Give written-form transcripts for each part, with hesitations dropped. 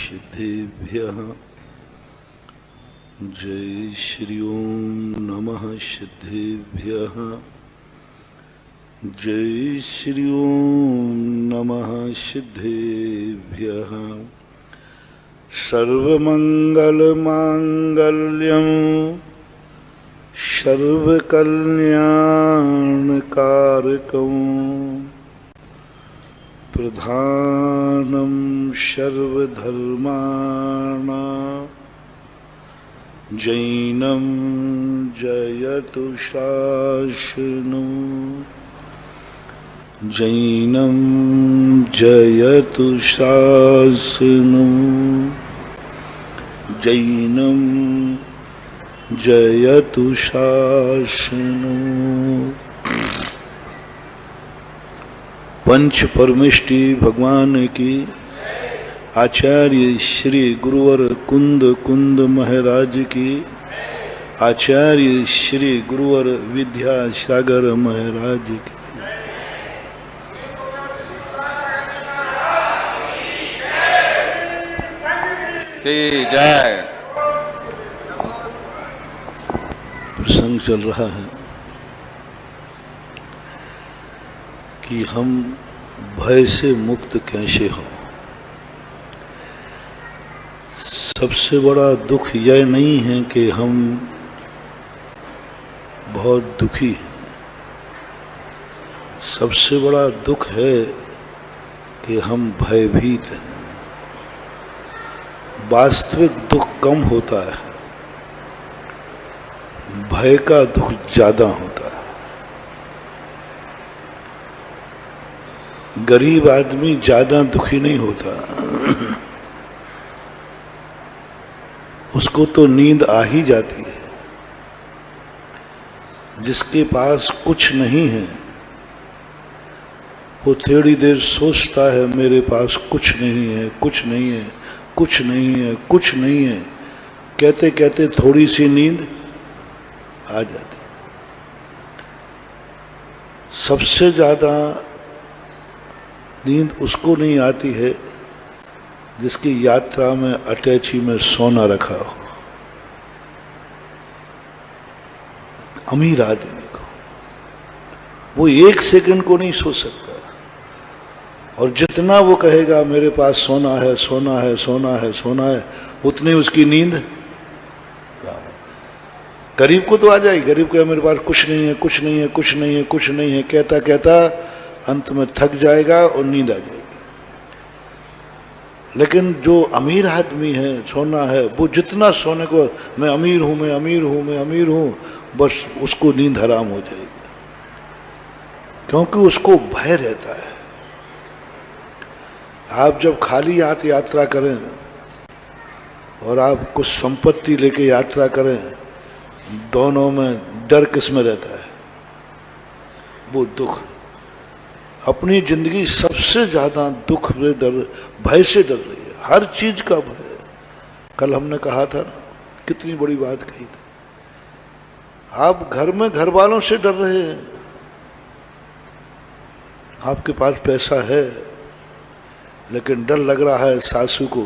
सिद्धेभ्यः जय श्री ओम नमः सिद्धेभ्यः जय श्री ओम नमः सिद्धेभ्यः सर्वमंगलमांगल्यं सर्वकल्याणकारकं प्रधानं सर्वधर्माणां जैनं जयतु शासनं जैनं जयतु शासनं जैनं जयतु शासनं। पंच परमेष्टि भगवान की, आचार्य श्री गुरुवर कुंद कुंद महाराज की, आचार्य श्री गुरुवर विद्यासागर महाराज की। जय। प्रसंग चल रहा है कि हम भय से मुक्त कैसे हो। सबसे बड़ा दुख यह नहीं है कि हम बहुत दुखी हैं, सबसे बड़ा दुख है कि हम भयभीत हैं। वास्तविक दुख कम होता है, भय का दुख ज्यादा होता है। गरीब आदमी ज्यादा दुखी नहीं होता, उसको तो नींद आ ही जाती है। जिसके पास कुछ नहीं है वो थोड़ी देर सोचता है मेरे पास कुछ नहीं है, कुछ नहीं है, कुछ नहीं है, कुछ नहीं है, कहते कहते थोड़ी सी नींद आ जाती। सबसे ज्यादा नींद उसको नहीं आती है जिसकी यात्रा में अटैची में सोना रखा हो। अमीर आदमी को वो एक सेकंड को नहीं सो सकता, और जितना वो कहेगा मेरे पास सोना है, सोना है, सोना है, सोना है, उतनी उसकी नींद। गरीब को तो आ जाएगी, गरीब को मेरे पास कुछ नहीं है, कुछ नहीं है, कुछ नहीं है, कुछ नहीं है, कहता कहता अंत में थक जाएगा और नींद आ जाएगी। लेकिन जो अमीर आदमी है, सोना है, वो जितना सोने को मैं अमीर हूं, मैं अमीर हूं, मैं अमीर हूं, बस उसको नींद हराम हो जाएगी, क्योंकि उसको भय रहता है। आप जब खाली हाथ यात्रा करें और आप कुछ संपत्ति लेके यात्रा करें, दोनों में डर किस में रहता है? वो दुख। अपनी जिंदगी सबसे ज्यादा दुख से डर, भय से डर रही है, हर चीज का भय। कल हमने कहा था ना, कितनी बड़ी बात कही थी। आप घर में घर वालों से डर रहे हैं। आपके पास पैसा है लेकिन डर लग रहा है सासू को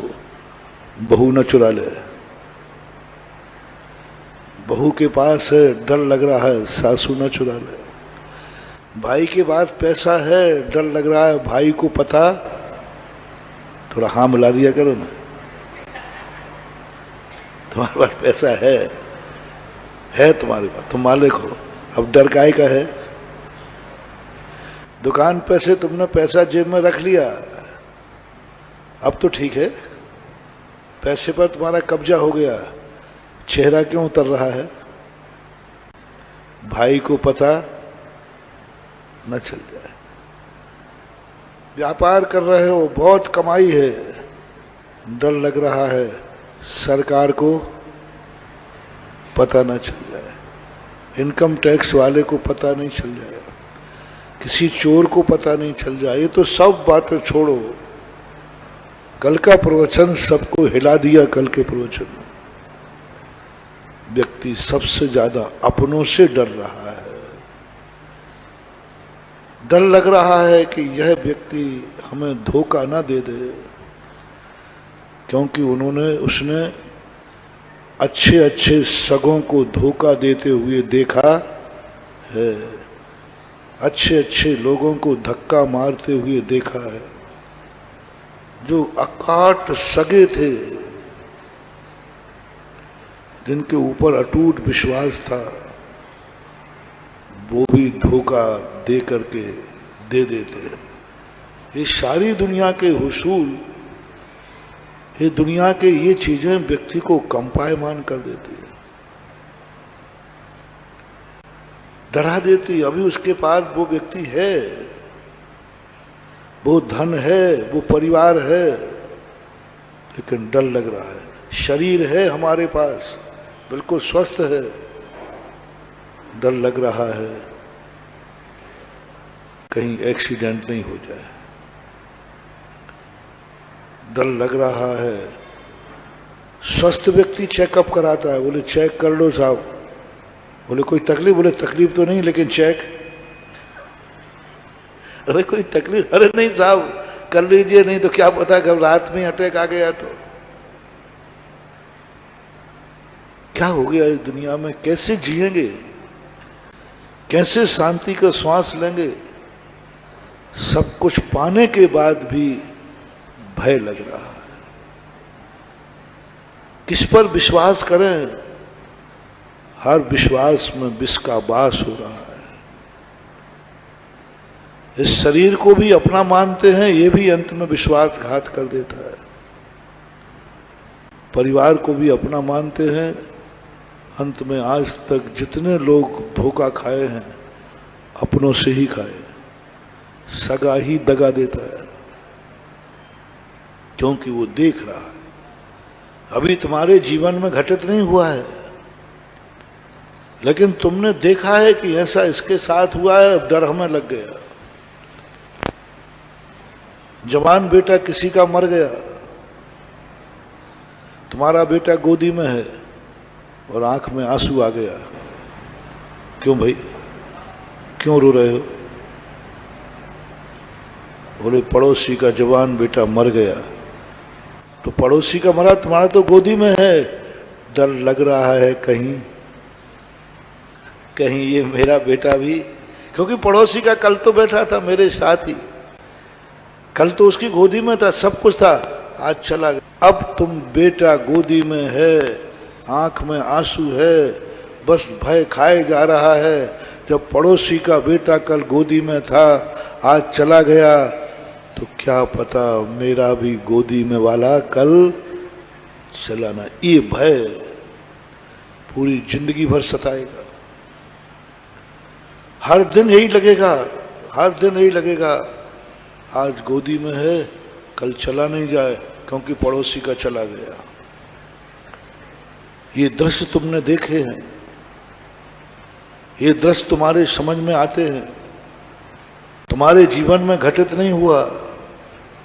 बहू न चुरा ले। बहू के पास है, डर लग रहा है सासू न चुरा ले। भाई के पास पैसा है, डर लग रहा है भाई को पता। थोड़ा हाँ मिला दिया करो ना, तुम्हारे पास पैसा है तुम्हारे पास, तुम मालिक हो, अब डर काहे का है? दुकान पे से तुमने पैसा जेब में रख लिया, अब तो ठीक है, पैसे पर तुम्हारा कब्जा हो गया, चेहरा क्यों उतर रहा है? भाई को पता न चल जाए। व्यापार कर रहे हो, बहुत कमाई है, डर लग रहा है सरकार को पता न चल जाए, इनकम टैक्स वाले को पता नहीं चल जाए, किसी चोर को पता नहीं चल जाए। ये तो सब बातें छोड़ो, कल का प्रवचन सबको हिला दिया। कल के प्रवचन में व्यक्ति सबसे ज्यादा अपनों से डर रहा है। डर लग रहा है कि यह व्यक्ति हमें धोखा ना दे दे, क्योंकि उसने अच्छे अच्छे सगों को धोखा देते हुए देखा है, अच्छे अच्छे लोगों को धक्का मारते हुए देखा है। जो अकाट सगे थे, जिनके ऊपर अटूट विश्वास था, वो भी धोखा दे करके दे देते हैं। ये सारी दुनिया के हुसूल, ये दुनिया के ये चीजें व्यक्ति को कंपायमान कर देती है, डरा देती। अभी उसके पास वो व्यक्ति है, वो धन है, वो परिवार है, लेकिन डर लग रहा है। शरीर है हमारे पास, बिल्कुल स्वस्थ है, डर लग रहा है कहीं एक्सीडेंट नहीं हो जाए, डर लग रहा है। स्वस्थ व्यक्ति चेकअप कराता है, बोले चेक कर लो साहब, बोले कोई तकलीफ, बोले तकलीफ तो नहीं लेकिन चेक। अरे कोई तकलीफ, अरे नहीं साहब कर लीजिए, नहीं तो क्या पता कब रात में अटैक आ गया तो क्या हो गया। इस दुनिया में कैसे जिएंगे, कैसे शांति का श्वास लेंगे। सब कुछ पाने के बाद भी भय लग रहा है। किस पर विश्वास करें, हर विश्वास में विष का वास हो रहा है। इस शरीर को भी अपना मानते हैं, ये भी अंत में विश्वासघात कर देता है। परिवार को भी अपना मानते हैं, अंत में आज तक जितने लोग धोखा खाए हैं अपनों से ही खाए। सगा ही दगा देता है, क्योंकि वो देख रहा है। अभी तुम्हारे जीवन में घटित नहीं हुआ है, लेकिन तुमने देखा है कि ऐसा इसके साथ हुआ है, अब डर हमें लग गया। जवान बेटा किसी का मर गया, तुम्हारा बेटा गोदी में है और आंख में आंसू आ गया। क्यों भाई, क्यों रो रहे हो? बोले पड़ोसी का जवान बेटा मर गया। तो पड़ोसी का मरा, तुम्हारा तो गोदी में है, डर लग रहा है कहीं कहीं ये मेरा बेटा भी, क्योंकि पड़ोसी का कल तो बैठा था मेरे साथ ही, कल तो उसकी गोदी में था, सब कुछ था, आज चला गया। अब तुम बेटा गोदी में है, आंख में आंसू है, बस भय खाए जा रहा है। जब पड़ोसी का बेटा कल गोदी में था, आज चला गया, तो क्या पता मेरा भी गोदी में वाला कल चला ना। ये भय पूरी जिंदगी भर सताएगा। हर दिन यही लगेगा, हर दिन यही लगेगा, आज गोदी में है, कल चला नहीं जाए क्योंकि पड़ोसी का चला गया। ये दृश्य तुमने देखे हैं, ये दृश्य तुम्हारे समझ में आते हैं। तुम्हारे जीवन में घटित नहीं हुआ,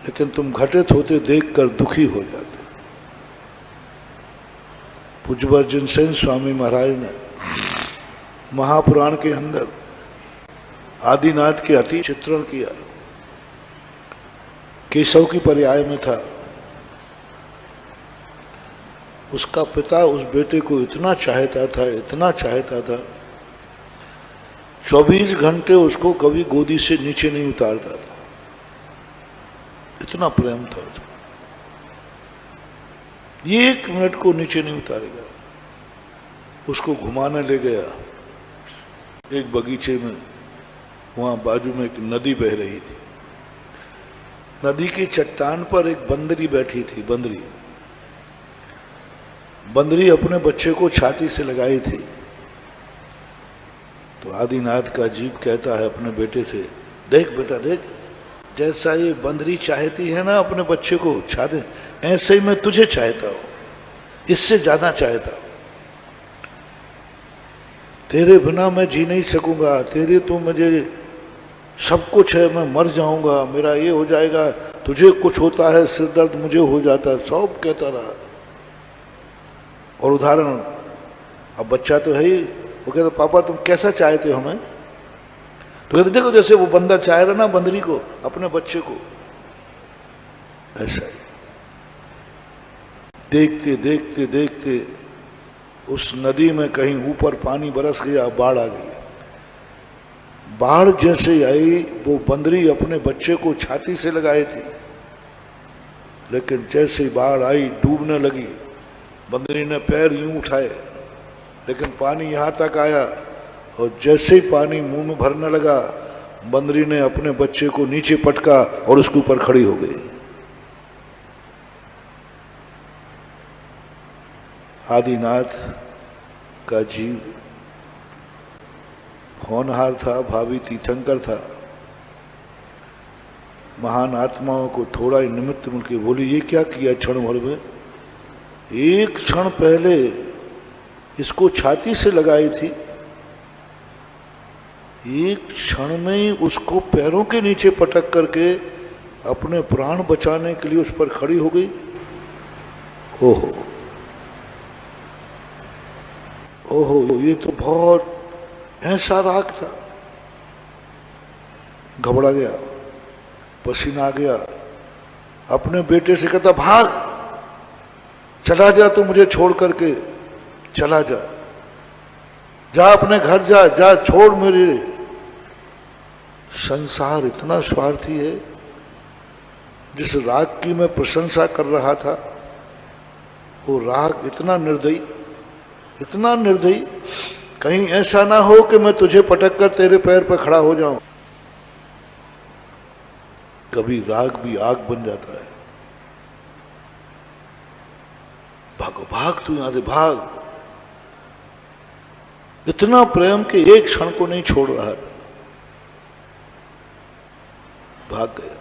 लेकिन तुम घटित होते देखकर दुखी हो जाते। पूज्यवर जिनसेन स्वामी महाराज ने महापुराण के अंदर आदिनाथ के अति चित्रण किया। केशव की पर्याय में था। उसका पिता उस बेटे को इतना चाहता था, इतना चाहता था, 24 घंटे उसको कभी गोदी से नीचे नहीं उतारता था, इतना प्रेम था उसको। 1 मिनट को नीचे नहीं उतारेगा। उसको घुमाने ले गया एक बगीचे में, वहां बाजू में एक नदी बह रही थी। नदी की चट्टान पर एक बंदरी बैठी थी। बंदरी अपने बच्चे को छाती से लगाई थी। तो आदिनाथ का जीव कहता है अपने बेटे से, देख बेटा देख, जैसा ये बंदरी चाहती है ना अपने बच्चे को छाते, ऐसे ही मैं तुझे चाहता हूं, इससे ज्यादा चाहता हूं। तेरे बिना मैं जी नहीं सकूंगा, तेरे तो मुझे सब कुछ है, मैं मर जाऊंगा, मेरा ये हो जाएगा, तुझे कुछ होता है सिर दर्द, मुझे हो जाता है, सब कहता रहा। और उदाहरण, अब बच्चा तो है ही, वो कहता पापा तुम कैसा चाहते हो हमें? तो कहते देखो जैसे वो बंदर चाह रहा ना बंदरी को, अपने बच्चे को, ऐसा ही। देखते देखते देखते उस नदी में कहीं ऊपर पानी बरस गया, बाढ़ आ गई। बाढ़ जैसे आई, वो बंदरी अपने बच्चे को छाती से लगाए थी, लेकिन जैसे बाढ़ आई डूबने लगी। बंदरी ने पैर यूं उठाए, लेकिन पानी यहां तक आया, और जैसे ही पानी मुंह में भरने लगा, बंदरी ने अपने बच्चे को नीचे पटका और उसके ऊपर खड़ी हो गई। आदिनाथ का जीव होनहार था, भावी तीर्थंकर था। महान आत्माओं को थोड़ा ही निमित्त मिलके बोली, ये क्या किया क्षण भर में? एक क्षण पहले इसको छाती से लगाई थी, एक क्षण में ही उसको पैरों के नीचे पटक करके अपने प्राण बचाने के लिए उस पर खड़ी हो गई। ओहो ओहो, ये तो बहुत ऐसा राग था। घबरा गया, पसीना आ गया, अपने बेटे से कहता, भाग, चला जा, तू मुझे छोड़ करके चला जा, जा अपने घर जा, जा छोड़ मेरे। संसार इतना स्वार्थी है। जिस राग की मैं प्रशंसा कर रहा था, वो राग इतना निर्दयी, इतना निर्दयी। कहीं ऐसा ना हो कि मैं तुझे पटक कर तेरे पैर पर खड़ा हो जाऊं। कभी राग भी आग बन जाता है। भागो, भाग, तू यहां से भाग। इतना प्रेम के एक क्षण को नहीं छोड़ रहा था, भाग गया।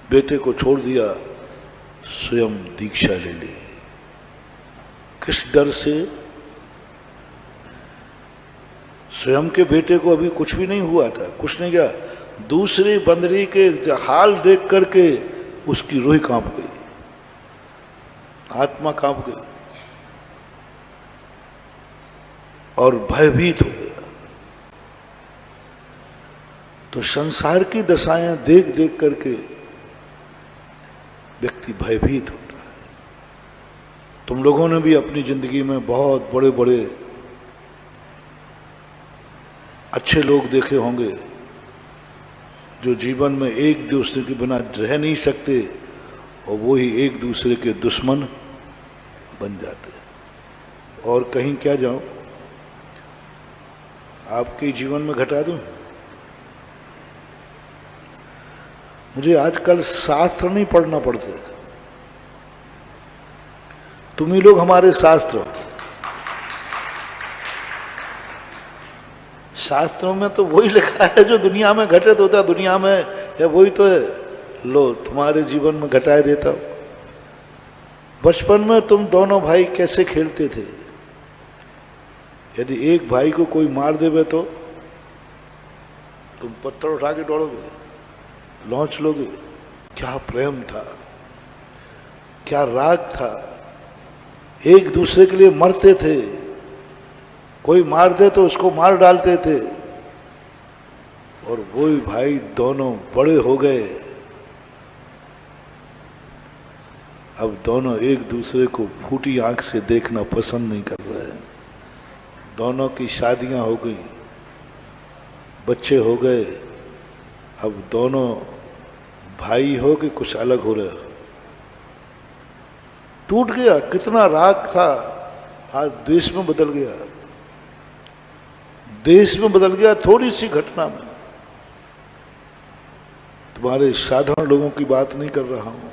बेटे को छोड़ दिया, स्वयं दीक्षा ले ली। किस डर से? स्वयं के बेटे को अभी कुछ भी नहीं हुआ था, कुछ नहीं किया। दूसरी बंदरी के हाल देख करके उसकी रूह कांप गई, आत्मा कांप गई और भयभीत हो गया। तो संसार की दशाएं देख देख करके व्यक्ति भयभीत होता है। तुम लोगों ने भी अपनी जिंदगी में बहुत बड़े बड़े अच्छे लोग देखे होंगे, जो जीवन में एक दूसरे के बिना रह नहीं सकते, और वो ही एक दूसरे के दुश्मन बन जाते। और कहीं क्या जाऊं, आपके जीवन में घटा दूं? मुझे आजकल शास्त्र नहीं पढ़ना पड़ते, तुम ही लोग हमारे शास्त्र हो। शास्त्रों में तो वही लिखा है जो दुनिया में घटित होता है, दुनिया में है वही तो है। लो, तुम्हारे जीवन में घटाए देता हूं। बचपन में तुम दोनों भाई कैसे खेलते थे? यदि एक भाई को कोई मार देवे तो तुम पत्थर उठा के दौड़ोगे, लॉन्च लोगे। क्या प्रेम था, क्या राग था। एक दूसरे के लिए मरते थे, कोई मार दे तो उसको मार डालते थे। और वही भाई दोनों बड़े हो गए, अब दोनों एक दूसरे को फूटी आंख से देखना पसंद नहीं कर रहे हैं। दोनों की शादियां हो गई, बच्चे हो गए, अब दोनों भाई हो के कुछ अलग हो रहे। टूट गया। कितना राग था, आज देश में बदल गया। देश में बदल गया थोड़ी सी घटना में। तुम्हारे साधारण लोगों की बात नहीं कर रहा हूं।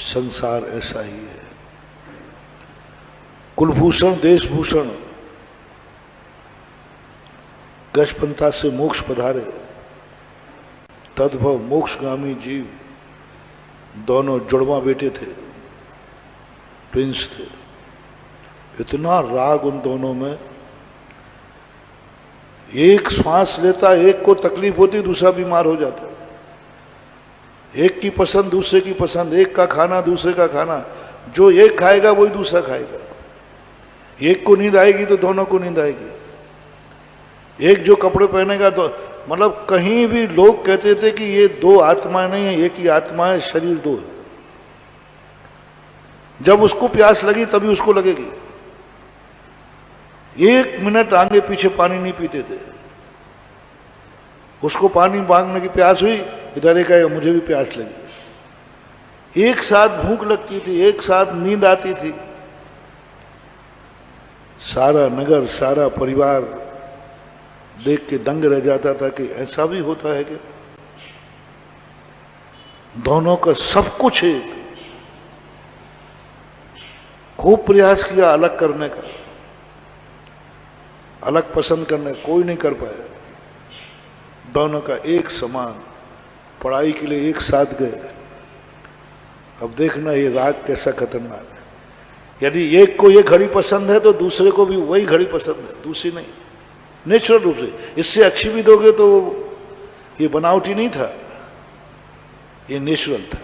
संसार ऐसा ही है। कुलभूषण देशभूषण गजपंथा से मोक्ष पधारे, तद्भव मोक्षगामी जीव। दोनों जुड़वा बेटे थे, ट्विंस थे। इतना राग उन दोनों में। एक श्वास लेता, एक को तकलीफ होती, दूसरा बीमार हो जाता। एक की पसंद दूसरे की पसंद, एक का खाना दूसरे का खाना। जो एक खाएगा वही दूसरा खाएगा। एक को नींद आएगी तो दोनों को नींद आएगी। एक जो कपड़े पहनेगा तो मतलब कहीं भी लोग कहते थे कि ये दो आत्मा नहीं है, एक ही आत्मा है, शरीर दो है। जब उसको प्यास लगी तभी उसको लगेगी। 1 मिनट आगे पीछे पानी नहीं पीते थे। उसको पानी मांगने की प्यास हुई, इधर एक आएगा मुझे भी प्यास लगी। एक साथ भूख लगती थी, एक साथ नींद आती थी। सारा नगर, सारा परिवार देख के दंग रह जाता था कि ऐसा भी होता है क्या? दोनों का सब कुछ एक। खूब प्रयास किया अलग करने का, अलग पसंद करने, कोई नहीं कर पाया। दोनों का एक समान, पढ़ाई के लिए एक साथ गए। अब देखना ये राग कैसा खतरनाक है। यदि एक को ये घड़ी पसंद है तो दूसरे को भी वही घड़ी पसंद है, दूसरी नहीं, नेचुरल रूप से। इससे अच्छी भी दोगे तो ये बनावटी नहीं था, ये नेचुरल था।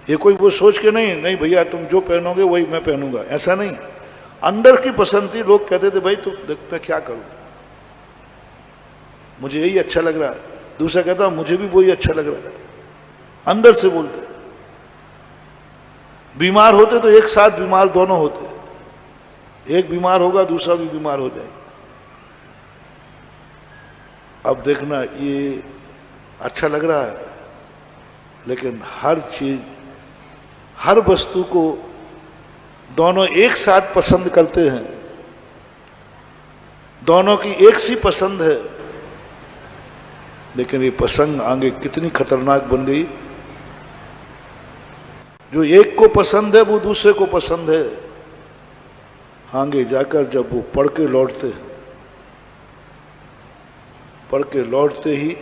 ये कोई वो सोच के नहीं भैया तुम जो पहनोगे वही मैं पहनूंगा, ऐसा नहीं। अंदर की पसंद थी। लोग कहते थे भाई तुम देखते क्या करूं, मुझे यही अच्छा लग रहा है। दूसरा कहता मुझे भी वही अच्छा लग रहा है। अंदर से बोलते। बीमार होते तो एक साथ बीमार दोनों होते। एक बीमार होगा दूसरा भी बीमार हो जाएगा। अब देखना ये अच्छा लग रहा है, लेकिन हर चीज, हर वस्तु को दोनों एक साथ पसंद करते हैं। दोनों की एक सी पसंद है, लेकिन ये पसंद आगे कितनी खतरनाक बन गई। जो एक को पसंद है वो दूसरे को पसंद है। आगे जाकर जब वो पढ़ के लौटते हैं, पढ़ के लौटते ही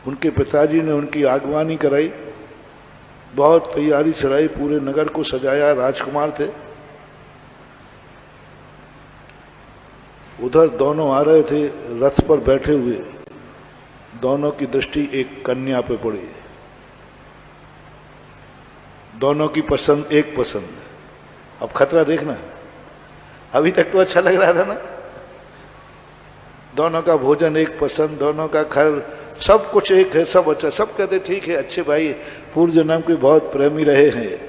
उनके पिताजी ने उनकी आगवानी कराई, बहुत तैयारी चढ़ाई, पूरे नगर को सजाया। राजकुमार थे। उधर दोनों आ रहे थे रथ पर बैठे हुए। दोनों की दृष्टि एक कन्या पे पड़ी। दोनों की पसंद एक पसंद। अब खतरा देखना। अभी तक तो अच्छा लग रहा था ना, दोनों का भोजन एक पसंद, दोनों का घर, सब कुछ एक है, सब अच्छा। सब कहते ठीक है, अच्छे भाई, पूर्व जन्म के बहुत प्रेमी रहे हैं।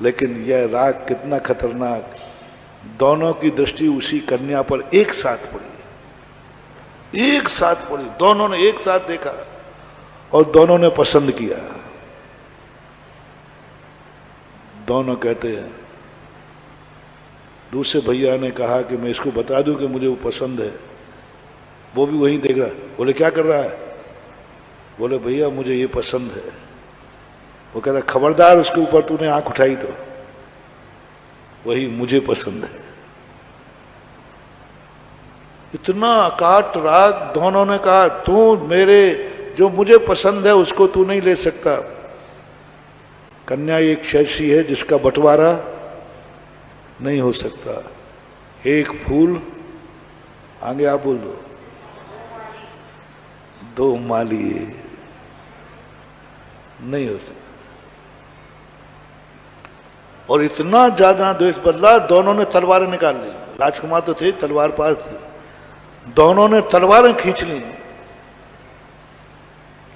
लेकिन यह राग कितना खतरनाक। दोनों की दृष्टि उसी कन्या पर एक साथ पड़ी, एक साथ पड़ी। दोनों ने एक साथ देखा और दोनों ने पसंद किया। दोनों कहते हैं, दूसरे भैया ने कहा कि मैं इसको बता दूं कि मुझे वो पसंद है। वो भी वहीं देख रहा। बोले क्या कर रहा है? बोले भैया मुझे ये पसंद है। वो कहता खबरदार उसके ऊपर तूने आंख उठाई तो, वही मुझे पसंद है। इतना काट राग। दोनों ने कहा तू मेरे, जो मुझे पसंद है उसको तू नहीं ले सकता। कन्या एक ऐसी है जिसका बंटवारा नहीं हो सकता। एक फूल, आगे आप बोल दो, दो माली नहीं हो सकता। और इतना ज्यादा द्वेष बदला, दोनों ने तलवारें निकाल ली। राजकुमार तो थे, तलवार पास थी। दोनों ने तलवारें खींच ली।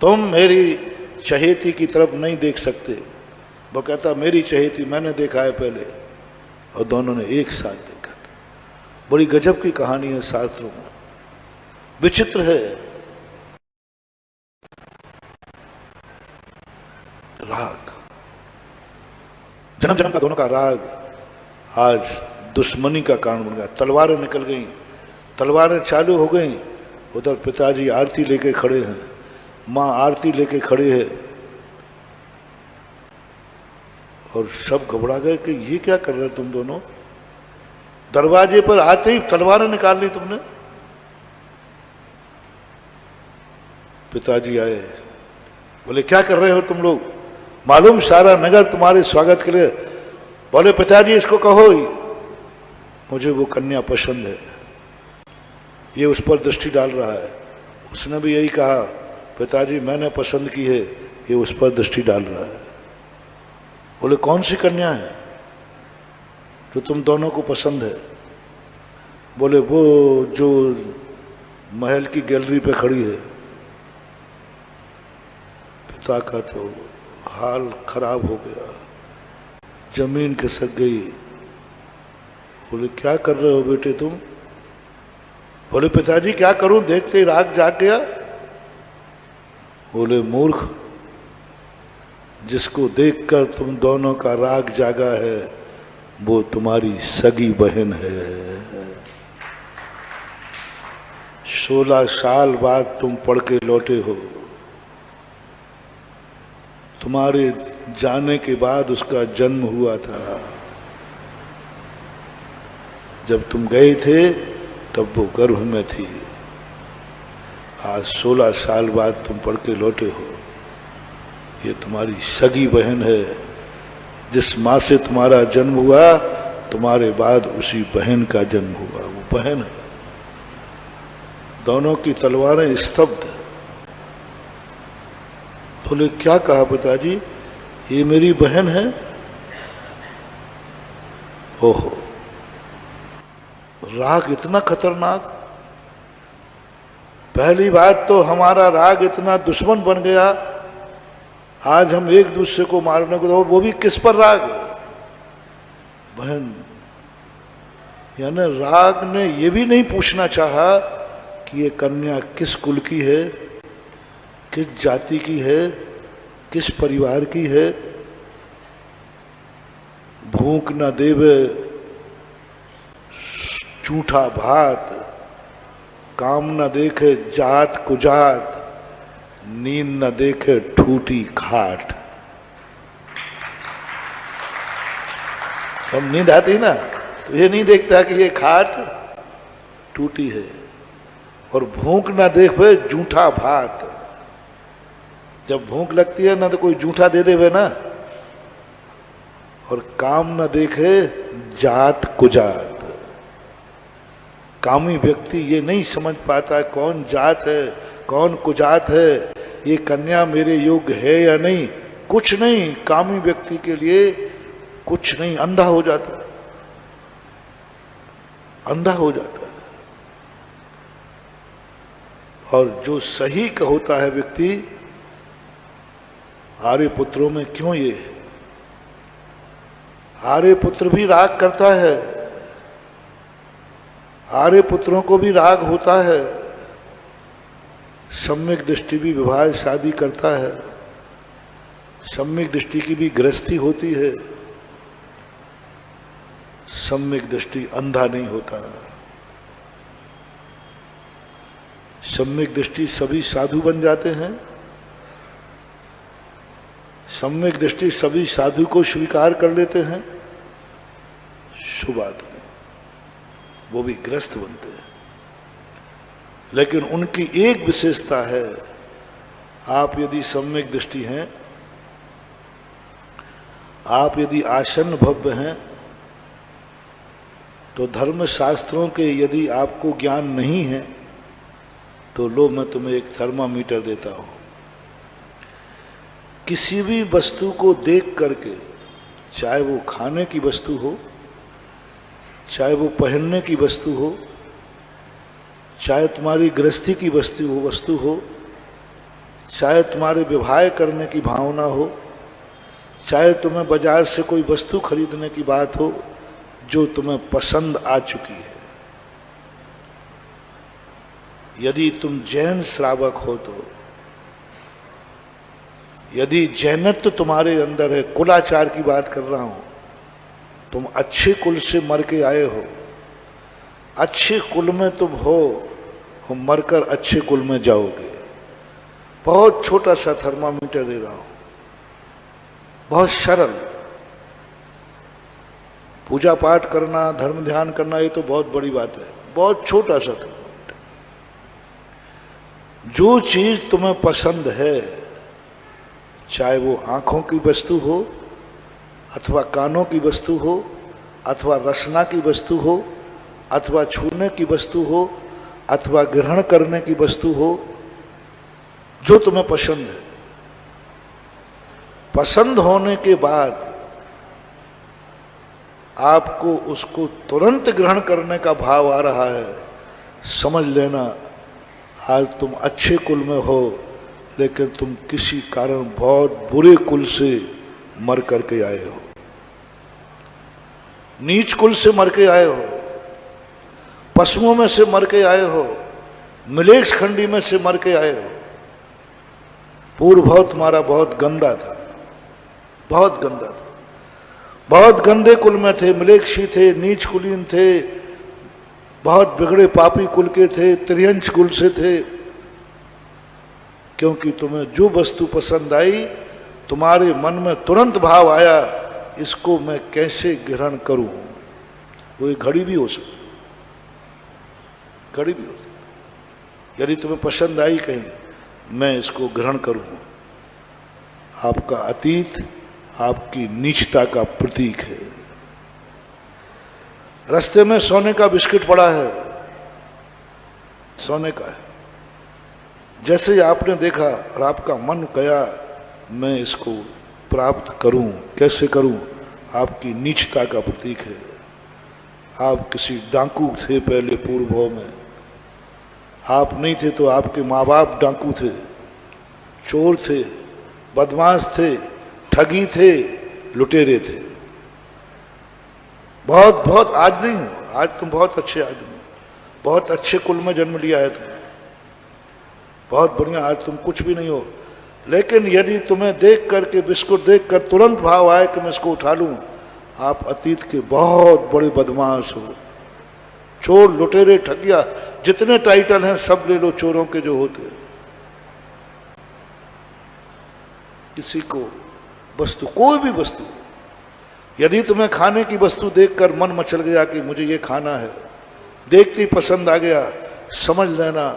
तुम मेरी चहेती की तरफ नहीं देख सकते। वो कहता मेरी चहेती मैंने देखा है पहले। और दोनों ने एक साथ देखा था। बड़ी गजब की कहानी है शास्त्रों में, विचित्र है। राग, जन्म जन्म का दोनों का राग आज दुश्मनी का कारण बन गया। तलवारें निकल गई, तलवारें चालू हो गई। उधर पिताजी आरती लेके खड़े हैं, मां आरती लेके खड़े हैं। और सब घबरा गए कि ये क्या कर रहे तुम दोनों। दरवाजे पर आते ही तलवारें निकाल ली तुमने। पिताजी आए, बोले क्या कर रहे हो तुम लोग? मालूम सारा नगर तुम्हारे स्वागत के लिए। बोले पिताजी इसको कहो मुझे वो कन्या पसंद है, ये उस पर दृष्टि डाल रहा है। उसने भी यही कहा पिताजी मैंने पसंद की है, ये उस पर दृष्टि डाल रहा है। बोले कौन सी कन्या है जो तुम दोनों को पसंद है? बोले वो जो महल की गैलरी पे खड़ी है। पिता का तो हाल खराब हो गया, जमीन खिसक गई। बोले क्या कर रहे हो बेटे तुम? बोले पिताजी क्या करूं, देखते ही राग जाग गया। बोले मूर्ख, जिसको देखकर तुम दोनों का राग जागा है वो तुम्हारी सगी बहन है। 16 साल बाद तुम पढ़ के लौटे हो, तुम्हारे जाने के बाद उसका जन्म हुआ था। जब तुम गए थे तब वो गर्भ में थी। आज 16 साल बाद तुम पढ़ के लौटे हो। ये तुम्हारी सगी बहन है। जिस माँ से तुम्हारा जन्म हुआ, तुम्हारे बाद उसी बहन का जन्म हुआ। वो बहन है। दोनों की तलवारें स्तब्ध। बोले क्या कहा पिताजी, ये मेरी बहन है? ओहो, राग इतना खतरनाक। पहली बात तो हमारा राग इतना दुश्मन बन गया, आज हम एक दूसरे को मारने को, वो भी किस पर राग? बहन। यानी राग ने ये भी नहीं पूछना चाहा कि ये कन्या किस कुल की है, किस जाति की है, किस परिवार की है। भूख न देवे झूठा भात, काम न देखे जात कुजात, नींद न देखे ठूठी खाट। हम नींद आती ना तो ये नहीं देखता कि ये खाट टूटी है। और भूख ना देखे जूठा भात। जब भूख लगती है ना तो कोई जूठा दे देवे ना। और काम न देखे जात कुजात। कामी व्यक्ति ये नहीं समझ पाता कौन जात है कौन कुजात है, ये कन्या मेरे योग्य है या नहीं। कुछ नहीं, कामी व्यक्ति के लिए कुछ नहीं, अंधा हो जाता, अंधा हो जाता है। और जो सही का होता है व्यक्ति, आर्य पुत्रों में क्यों ये है? आर्य पुत्र भी राग करता है, आर्य पुत्रों को भी राग होता है। सम्यक दृष्टि भी विवाह शादी करता है, सम्यक दृष्टि की भी गृहस्थी होती है। सम्यक दृष्टि अंधा नहीं होता। सम्यक दृष्टि सभी साधु बन जाते हैं। सम्यक दृष्टि सभी साधु को स्वीकार कर लेते हैं, शुभ बात नहीं, वो भी ग्रस्त बनते हैं। लेकिन उनकी एक विशेषता है, आप यदि सम्यक दृष्टि हैं, आप यदि आसन्न भव्य हैं, तो धर्म शास्त्रों के यदि आपको ज्ञान नहीं है तो लो मैं तुम्हें एक थर्मामीटर देता हूं। किसी भी वस्तु को देख करके, चाहे वो खाने की वस्तु हो, चाहे वो पहनने की वस्तु हो, चाहे तुम्हारी गृहस्थी की वस्तु हो, चाहे तुम्हारे विवाह करने की भावना हो, चाहे तुम्हें बाजार से कोई वस्तु खरीदने की बात हो जो तुम्हें पसंद आ चुकी है। यदि तुम जैन श्रावक हो तो, यदि जैनत्व तुम्हारे अंदर है, कुलाचार की बात कर रहा हूं, तुम अच्छे कुल से मर के आए हो, अच्छे कुल में तुम हो, मरकर अच्छे कुल में जाओगे। बहुत छोटा सा थर्मामीटर दे रहा हूं, बहुत सरल। पूजा पाठ करना, धर्म ध्यान करना, ये तो बहुत बड़ी बात है। बहुत छोटा सा थर्मामीटर। जो चीज तुम्हें पसंद है, चाहे वो आंखों की वस्तु हो, अथवा कानों की वस्तु हो, अथवा रसना की वस्तु हो, अथवा छूने की वस्तु हो, अथवा ग्रहण करने की वस्तु हो, जो तुम्हें पसंद है, पसंद होने के बाद आपको उसको तुरंत ग्रहण करने का भाव आ रहा है, समझ लेना आज तुम अच्छे कुल में हो लेकिन तुम किसी कारण बहुत बुरे कुल से मर करके आए हो, नीच कुल से मर के आए हो, पशुओं में से मर के आए हो, मिलेक्ष खंडी में से मर के आए हो। पूर्व भाव तुम्हारा बहुत गंदा था, बहुत गंदा था, बहुत गंदे कुल में थे, मिलेक्षी थे, नीच कुलीन थे, बहुत बिगड़े पापी कुल के थे, त्रियंश कुल से थे। क्योंकि तुम्हें जो वस्तु पसंद आई, तुम्हारे मन में तुरंत भाव आया, इसको मैं कैसे ग्रहण करूं। वो एक घड़ी भी हो सकती, घड़ी भी हो सकती। यदि तुम्हें पसंद आई कहीं, मैं इसको ग्रहण करूं। आपका अतीत आपकी नीचता का प्रतीक है। रास्ते में सोने का बिस्किट पड़ा है, सोने का है, जैसे ही आपने देखा और आपका मन गया मैं इसको प्राप्त करूं, कैसे करूं, आपकी नीचता का प्रतीक है। आप किसी डाकू थे पहले पूर्व भाव में, आप नहीं थे तो आपके माँ बाप डाकू थे, चोर थे, बदमाश थे, ठगी थे, लुटेरे थे। बहुत बहुत आज नहीं हो, आज तुम बहुत अच्छे आदमी, बहुत अच्छे कुल में जन्म लिया है तुम, बहुत बढ़िया, आज तुम कुछ भी नहीं हो। लेकिन यदि तुम्हें देख करके बिस्कुट देख कर तुरंत भाव आए कि मैं इसको उठा लूं, आप अतीत के बहुत बड़े बदमाश हो, चोर, लुटेरे, ठगिया, जितने टाइटल हैं सब ले लो चोरों के जो होते हैं। किसी को वस्तु, कोई भी वस्तु, यदि तुम्हें खाने की वस्तु देखकर मन मचल गया कि मुझे ये खाना है, देखते ही पसंद आ गया, समझ लेना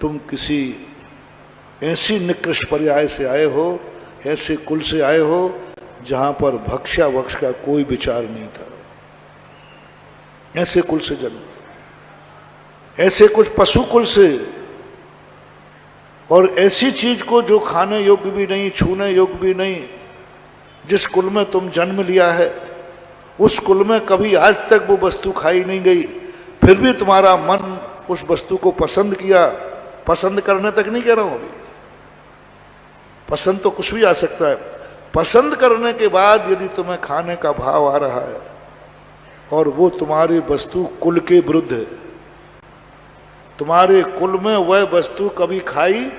तुम किसी ऐसी निकृष्ट पर्याय से आए हो, ऐसे कुल से आए हो जहां पर भक्षा वक्ष का कोई विचार नहीं था। ऐसे कुल से जन्म, ऐसे कुछ पशु कुल से, और ऐसी चीज को जो खाने योग्य भी नहीं, छूने योग्य भी नहीं, जिस कुल में तुम जन्म लिया है उस कुल में कभी आज तक वो वस्तु खाई नहीं गई, फिर भी तुम्हारा मन उस वस्तु को पसंद किया। पसंद करने तक नहीं कह रहा हूं अभी, पसंद तो कुछ भी आ सकता है। पसंद करने के बाद यदि तुम्हें खाने का भाव आ रहा है और वो तुम्हारी वस्तु कुल के विरुद्ध है, तुम्हारे कुल में वह वस्तु कभी खाई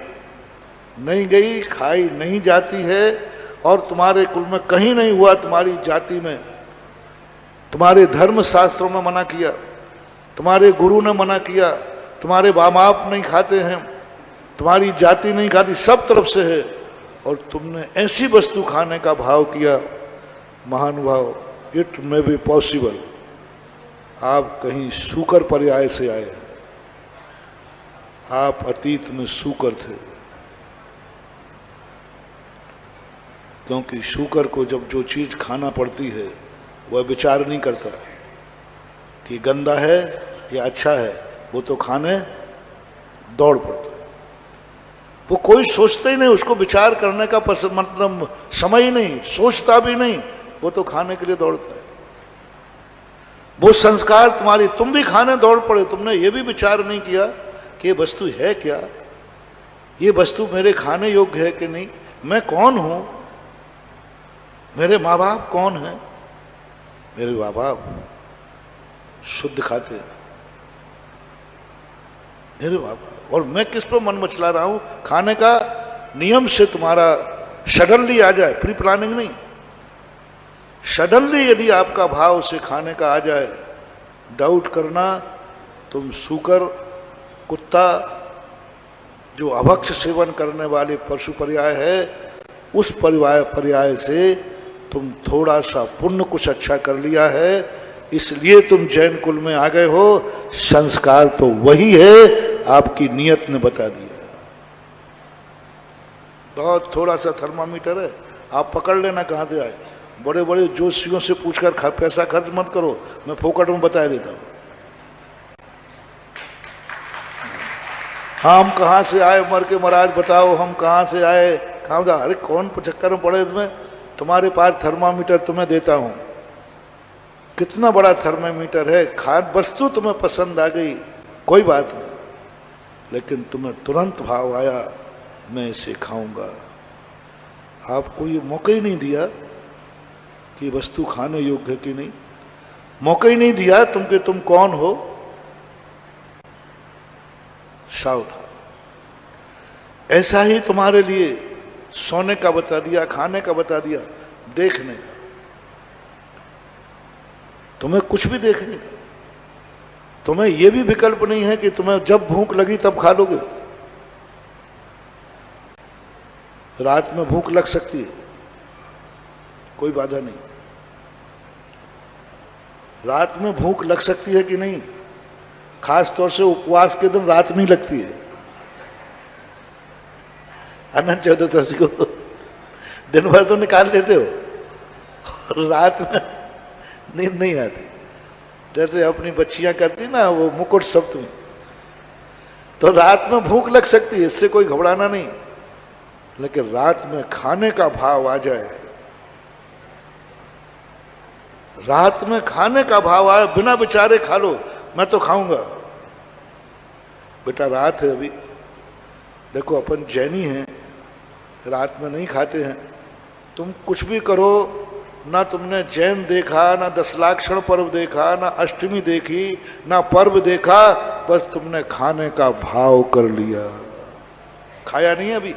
नहीं गई, खाई नहीं जाती है, और तुम्हारे कुल में कहीं नहीं हुआ, तुम्हारी जाति में, तुम्हारे धर्म शास्त्रों में मना किया, तुम्हारे गुरु ने मना किया, तुम्हारे बाप बाप नहीं खाते हैं, तुम्हारी जाति नहीं खाती, सब तरफ से है, और तुमने ऐसी वस्तु खाने का भाव किया, महानुभाव, इट मे बी पॉसिबल आप कहीं सूकर पर्याय से आए, आप अतीत में सूकर थे। क्योंकि शूकर को जब जो चीज खाना पड़ती है वह विचार नहीं करता कि गंदा है या अच्छा है, वो तो खाने दौड़ पड़ता है। वो कोई सोचता ही नहीं, उसको विचार करने का मतलब समय ही नहीं, सोचता भी नहीं, वो तो खाने के लिए दौड़ता है। वो संस्कार तुम्हारी, तुम भी खाने दौड़ पड़े, तुमने ये भी विचार नहीं किया कि ये वस्तु है क्या, ये वस्तु मेरे खाने योग्य है कि नहीं, मैं कौन हूं, मेरे माँ बाप कौन है। मेरे माँ बाप शुद्ध खाते, मेरे माँ बाप, और मैं किस पर मन मचला रहा हूं। खाने का नियम से तुम्हारा सडनली आ जाए, प्री प्लानिंग नहीं, सडनली यदि आपका भाव से खाने का आ जाए, डाउट करना तुम सूकर, कुत्ता, जो अभक्ष सेवन करने वाले पशु पर्याय है, उस पर्याय से तुम थोड़ा सा पुण्य कुछ अच्छा कर लिया है, इसलिए तुम जैन कुल में आ गए हो। संस्कार तो वही है, आपकी नियत ने बता दिया। बहुत थोड़ा सा थर्मामीटर है, आप पकड़ लेना कहां से आए। बड़े बड़े जोशियों से पूछकर पैसा खर्च मत करो, मैं फोकट में बता देता हूं। हम कहां से आए, मर के महाराज बताओ हम कहां से आए, कहां जा, अरे कौन चक्कर में पड़े तुम्हें, तुम्हारे पास थर्मामीटर तुम्हें देता हूं। कितना बड़ा थर्मामीटर है, खाद्य वस्तु तुम्हें पसंद आ गई, कोई बात नहीं, लेकिन तुम्हें तुरंत भाव आया मैं इसे खाऊंगा। आपको ये मौका ही नहीं दिया कि वस्तु खाने योग्य है कि नहीं, मौका ही नहीं दिया तुम कौन हो। सावधान। ऐसा ही तुम्हारे लिए सोने का बता दिया, खाने का बता दिया, देखने का, तुम्हें कुछ भी देखने का। तुम्हें यह भी विकल्प नहीं है कि तुम्हें जब भूख लगी तब खा लोगे। रात में भूख लग सकती है, कोई बाधा नहीं। रात में भूख लग सकती है कि नहीं, खास तौर से उपवास के दिन रात नहीं लगती है। अनंत चतुर्दशी को दिन भर तो निकाल लेते हो और रात में नींद नहीं आती। जैसे अपनी बच्चियां करती ना वो मुकुट सप्तमी, तो रात में भूख लग सकती है, इससे कोई घबराना नहीं। लेकिन रात में खाने का भाव आ जाए, रात में खाने का भाव आए, बिना विचारे खा लो, मैं तो खाऊंगा। बेटा रात है अभी, देखो अपन जैनी हैं, रात में नहीं खाते हैं। तुम कुछ भी करो, ना तुमने जैन देखा, ना दशलाक्षण पर्व देखा, ना अष्टमी देखी, ना पर्व देखा, बस तुमने खाने का भाव कर लिया। खाया नहीं अभी।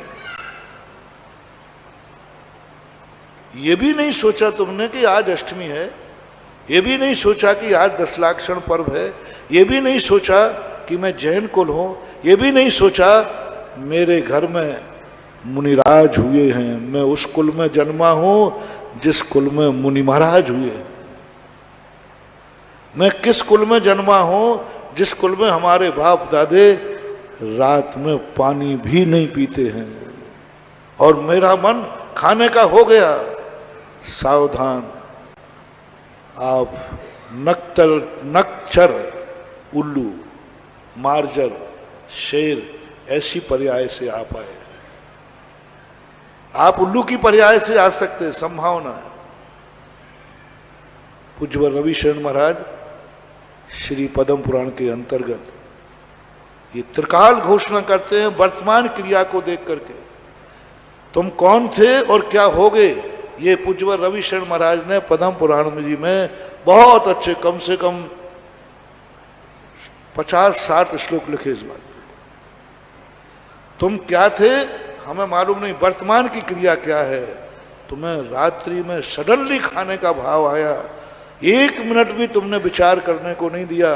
ये भी नहीं सोचा तुमने कि आज अष्टमी है, ये भी नहीं सोचा कि आज दशलाक्षण पर्व है, ये भी नहीं सोचा कि मैं जैन कुल हूं, ये भी नहीं सोचा मेरे घर में मुनिराज हुए हैं, मैं उस कुल में जन्मा हूं जिस कुल में मुनि महाराज हुए हैं। मैं किस कुल में जन्मा हूं जिस कुल में हमारे बाप दादे रात में पानी भी नहीं पीते हैं, और मेरा मन खाने का हो गया। सावधान, आप नक्चर, उल्लू, मार्जर, शेर ऐसी पर्याय से आप आए। आप उल्लू की पर्याय से आ सकते, संभावना है। पूज्य रविशरण महाराज श्री पद्म पुराण के अंतर्गत ये त्रिकाल घोषणा करते हैं वर्तमान क्रिया को देख करके। तुम कौन थे और क्या होगे, ये पूज्य रविशरण महाराज ने पद्म पुराण में बहुत अच्छे, कम से कम 50-60 श्लोक लिखे इस बात। तुम क्या थे हमें मालूम नहीं, वर्तमान की क्रिया क्या है। तुम्हें रात्रि में सडनली खाने का भाव आया, 1 मिनट भी तुमने विचार करने को नहीं दिया।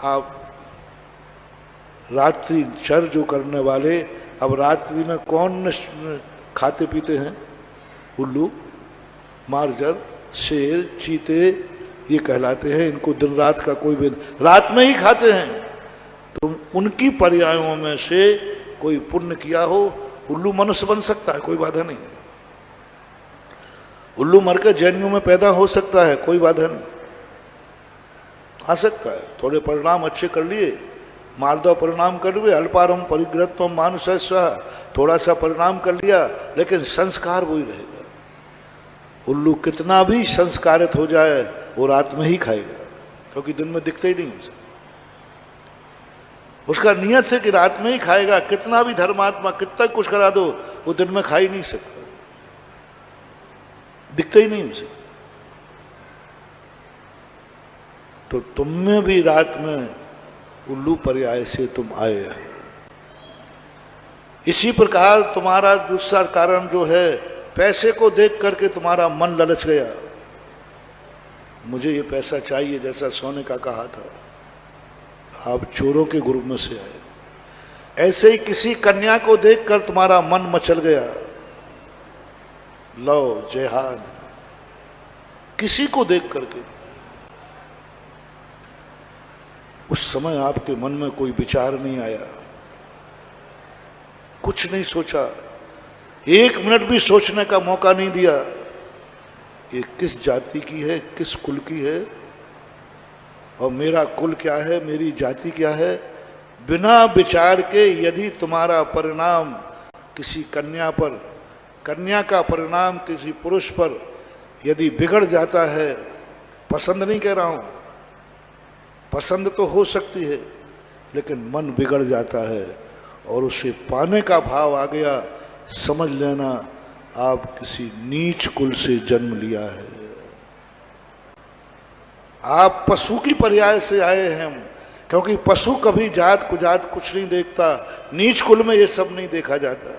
आप रात्रि चर जो करने वाले, अब रात्रि में कौन खाते पीते हैं? उल्लू, मार्जर, शेर, चीते, ये कहलाते हैं। इनको दिन रात का कोई भेद, रात में ही खाते हैं। तुम उनकी पर्यायों में से कोई पुण्य किया हो, उल्लू मनुष्य बन सकता है, कोई बाधा नहीं। उल्लू मरकर जैनियों में पैदा हो सकता है, कोई बाधा नहीं, आ सकता है। थोड़े परिणाम अच्छे कर लिए, मार्दव परिणाम कर लिए, अल्पारम परिग्रहत्वम मानुष स्व, थोड़ा सा परिणाम कर लिया, लेकिन संस्कार वही रहेगा। उल्लू कितना भी संस्कारित हो जाए, वो रात में ही खाएगा, क्योंकि दिन में दिखता ही नहीं उसे। उसका नियत है कि रात में ही खाएगा। कितना भी धर्मात्मा कितना कुछ करा दो, वो दिन में खा ही नहीं सकता, दिखता ही नहीं उसे। तो तुम में भी रात में उल्लू पर्याय से तुम आए हैं। इसी प्रकार तुम्हारा दूसरा कारण जो है, पैसे को देख करके तुम्हारा मन ललच गया, मुझे ये पैसा चाहिए, जैसा सोने का कहा था। आप चोरों के ग्रुप में से आए। ऐसे ही किसी कन्या को देखकर तुम्हारा मन मचल गया, लो जेहाद, किसी को देख करके। उस समय आपके मन में कोई विचार नहीं आया, कुछ नहीं सोचा, 1 मिनट भी सोचने का मौका नहीं दिया कि किस जाति की है, किस कुल की है, और मेरा कुल क्या है, मेरी जाति क्या है। बिना विचार के यदि तुम्हारा परिणाम किसी कन्या पर, कन्या का परिणाम किसी पुरुष पर यदि बिगड़ जाता है, पसंद नहीं कह रहा हूं, पसंद तो हो सकती है, लेकिन मन बिगड़ जाता है, और उसे पाने का भाव आ गया, समझ लेना आप किसी नीच कुल से जन्म लिया है। आप पशु की पर्याय से आए हैं, क्योंकि पशु कभी जात कुजात कुछ नहीं देखता, नीच कुल में ये सब नहीं देखा जाता।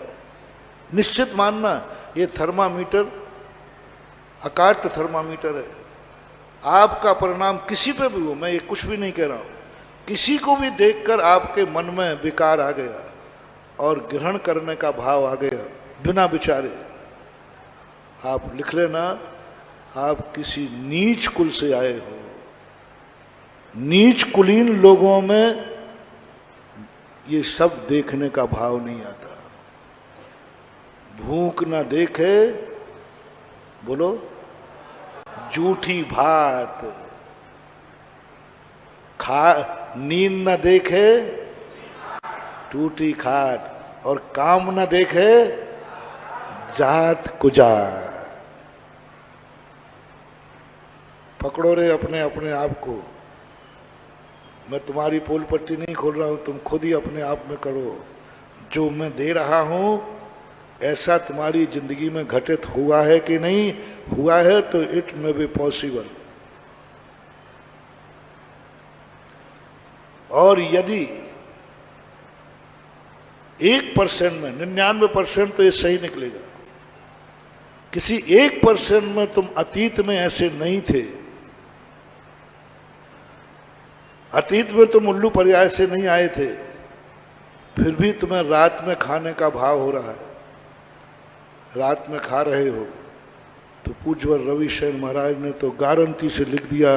निश्चित मानना ये थर्मामीटर अकाट्य थर्मामीटर है। आपका परिणाम किसी पे भी हो, मैं ये कुछ भी नहीं कह रहा हूं, किसी को भी देखकर आपके मन में विकार आ गया और ग्रहण करने का भाव आ गया बिना विचारे, आप लिख लेना आप किसी नीच कुल से आए हो। नीच कुलीन लोगों में ये सब देखने का भाव नहीं आता। भूख ना देखे, बोलो, जूठी भात खा, नींद न देखे टूटी खाट, और काम न देखे जात कुजात। पकड़ो रे अपने अपने आप को। मैं तुम्हारी पोल पट्टी नहीं खोल रहा हूं, तुम खुद ही अपने आप में करो। जो मैं दे रहा हूं ऐसा तुम्हारी जिंदगी में घटित हुआ है कि नहीं हुआ है, तो इट मे बी पॉसिबल। और यदि 1% में 99% तो ये सही निकलेगा, किसी 1% में तुम अतीत में ऐसे नहीं थे, अतीत में तुम उल्लू पर्याय से नहीं आए थे, फिर भी तुम्हें रात में खाने का भाव हो रहा है, रात में खा रहे हो, तो पूज्यवर रविशंकर महाराज ने तो गारंटी से लिख दिया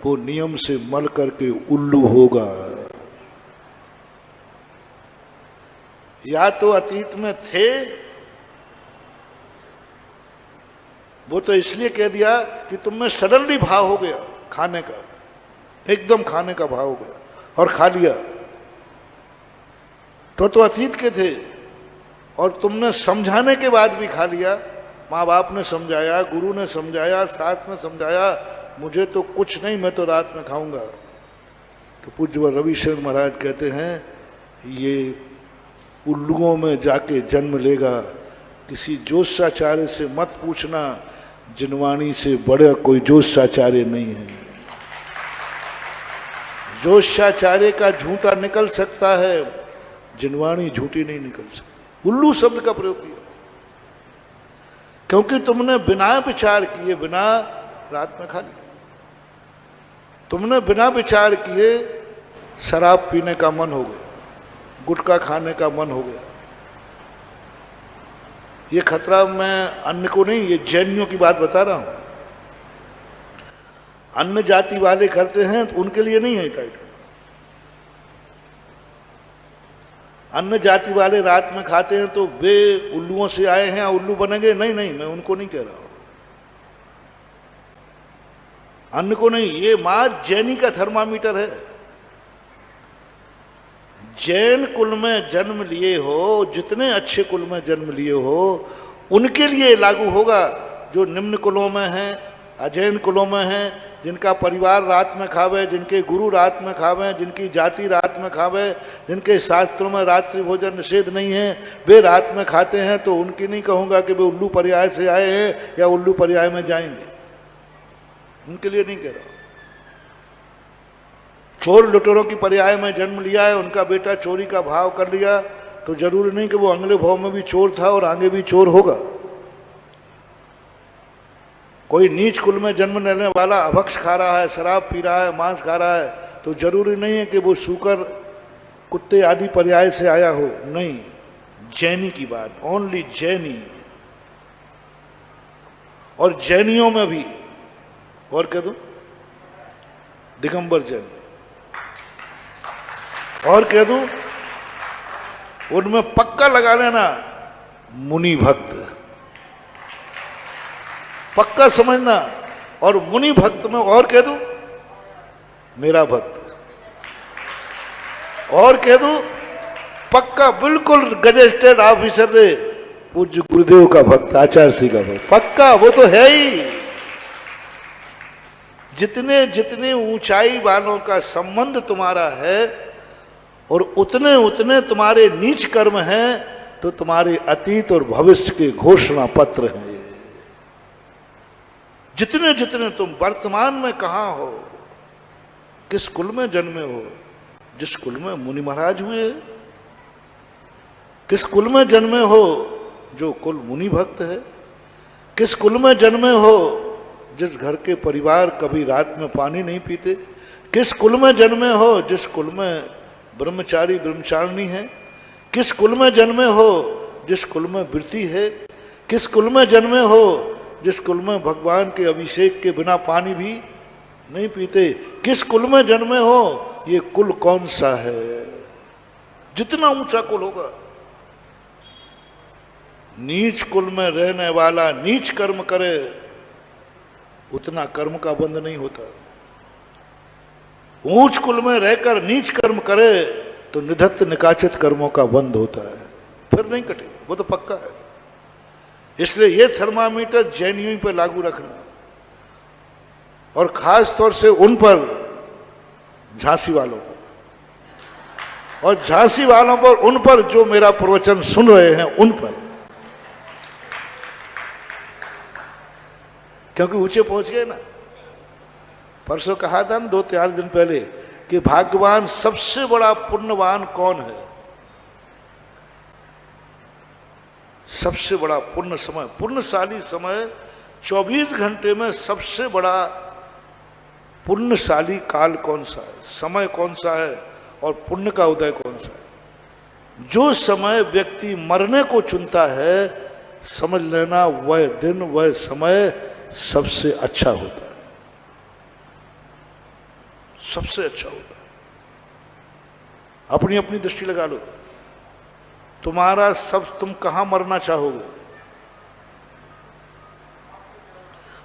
वो नियम से मल करके उल्लू होगा। या तो अतीत में थे, वो तो इसलिए कह दिया कि तुम में सडनली भाव हो गया खाने का, एकदम खाने का भाव हो गया और खा लिया, तो अतीत के थे। और तुमने समझाने के बाद भी खा लिया, माँ बाप ने समझाया, गुरु ने समझाया, साथ में समझाया, मुझे तो कुछ नहीं, मैं तो रात में खाऊंगा। तो पूज्य रविशंकर महाराज कहते हैं ये उल्लुओं में जाके जन्म लेगा। किसी जोशाचार्य से मत पूछना, जिनवाणी से बड़ा कोई जोशाचार्य नहीं है। जोशाचार्य का झूठा निकल सकता है, जिनवाणी झूठी नहीं निकल सकती। उल्लू शब्द का प्रयोग किया क्योंकि तुमने बिना विचार किए, बिना रात में खा लिया, तुमने बिना विचार किए शराब पीने का मन हो गया, गुटखा खाने का मन हो गया। ये खतरा मैं अन्य को नहीं, ये जैनियों की बात बता रहा हूं। अन्य जाति वाले करते हैं तो उनके लिए नहीं है टाइटल। अन्य जाति वाले रात में खाते हैं तो वे उल्लुओं से आए हैं, उल्लू बनेंगे, नहीं नहीं, मैं उनको नहीं कह रहा हूं, अन्य को नहीं। ये मां जैनी का थर्मामीटर है। जैन कुल में जन्म लिए हो, जितने अच्छे कुल में जन्म लिए हो, उनके लिए लागू होगा। जो निम्न कुलों में हैं, अजैन कुलों में हैं, जिनका परिवार रात में खावे, जिनके गुरु रात में खावे, जिनकी जाति रात में खावे, जिनके शास्त्रों में रात्रि भोजन निषेध नहीं है, वे रात में खाते हैं, तो उनकी नहीं कहूंगा कि वे उल्लू पर्याय से आए हैं या उल्लू पर्याय में जाएंगे, उनके लिए नहीं कह रहा। चोर लुटेरों की पर्याय में जन्म लिया है, उनका बेटा चोरी का भाव कर लिया, तो जरूरी नहीं कि वो अगले भाव में भी चोर था और आगे भी चोर होगा। कोई नीच कुल में जन्म लेने वाला अभक्ष खा रहा है, शराब पी रहा है, मांस खा रहा है, तो जरूरी नहीं है कि वो सूकर कुत्ते आदि पर्याय से आया हो, नहीं। जैनी की बात, ओनली जैनी। और जैनियों में भी और कह दूं, दिगंबर जैन, और कह दूं उनमें पक्का लगा लेना मुनि भक्त, पक्का समझना। और मुनि भक्त में और कह दूं मेरा भक्त, और कह दूं पक्का बिल्कुल गजेस्टेड ऑफिसर दे पूज्य गुरुदेव का भक्त, आचार्य श्री का भक्त, पक्का, वो तो है ही। जितने जितने ऊंचाई वालों का संबंध तुम्हारा है, और उतने उतने तुम्हारे नीच कर्म हैं तो तुम्हारे अतीत और भविष्य के घोषणा पत्र हैं। जितने जितने तुम वर्तमान में कहां हो, किस कुल में जन्मे हो, जिस कुल में मुनि महाराज हुए, किस कुल में जन्मे हो जो कुल मुनि भक्त है, किस कुल में जन्मे हो जिस घर के परिवार कभी रात में पानी नहीं पीते, किस कुल में जन्मे हो जिस कुल में ब्रह्मचारी ब्रह्मचारिणी है, किस कुल में जन्मे हो जिस कुल में वृत्ति है, किस कुल में जन्मे हो जिस कुल में भगवान के अभिषेक के बिना पानी भी नहीं पीते, किस कुल में जन्मे हो, ये कुल कौन सा है। जितना ऊंचा कुल होगा, नीच कुल में रहने वाला नीच कर्म करे उतना कर्म का बंध नहीं होता। ऊंच कुल में रहकर नीच कर्म करे तो निधत्त निकाचित कर्मों का बंध होता है, फिर नहीं कटेगा, वो तो पक्का है। इसलिए ये थर्मामीटर जैनियों पर लागू रखना, और खास तौर से उन पर, झांसी वालों पर, और झांसी वालों पर, उन पर जो मेरा प्रवचन सुन रहे हैं उन पर, क्योंकि ऊंचे पहुंच गए ना। परसों कहा था ना 2-4 दिन पहले कि भाग्यवान सबसे बड़ा पुण्यवान कौन है। सबसे बड़ा पुण्य समय, पुण्यशाली समय 24 घंटे में सबसे बड़ा पुण्यशाली काल कौन सा है, समय कौन सा है और पुण्य का उदय कौन सा है। जो समय व्यक्ति मरने को चुनता है, समझ लेना वह दिन वह समय सबसे अच्छा होता है, सबसे अच्छा होता है। अपनी अपनी दृष्टि लगा लो, तुम्हारा सब, तुम कहां मरना चाहोगे।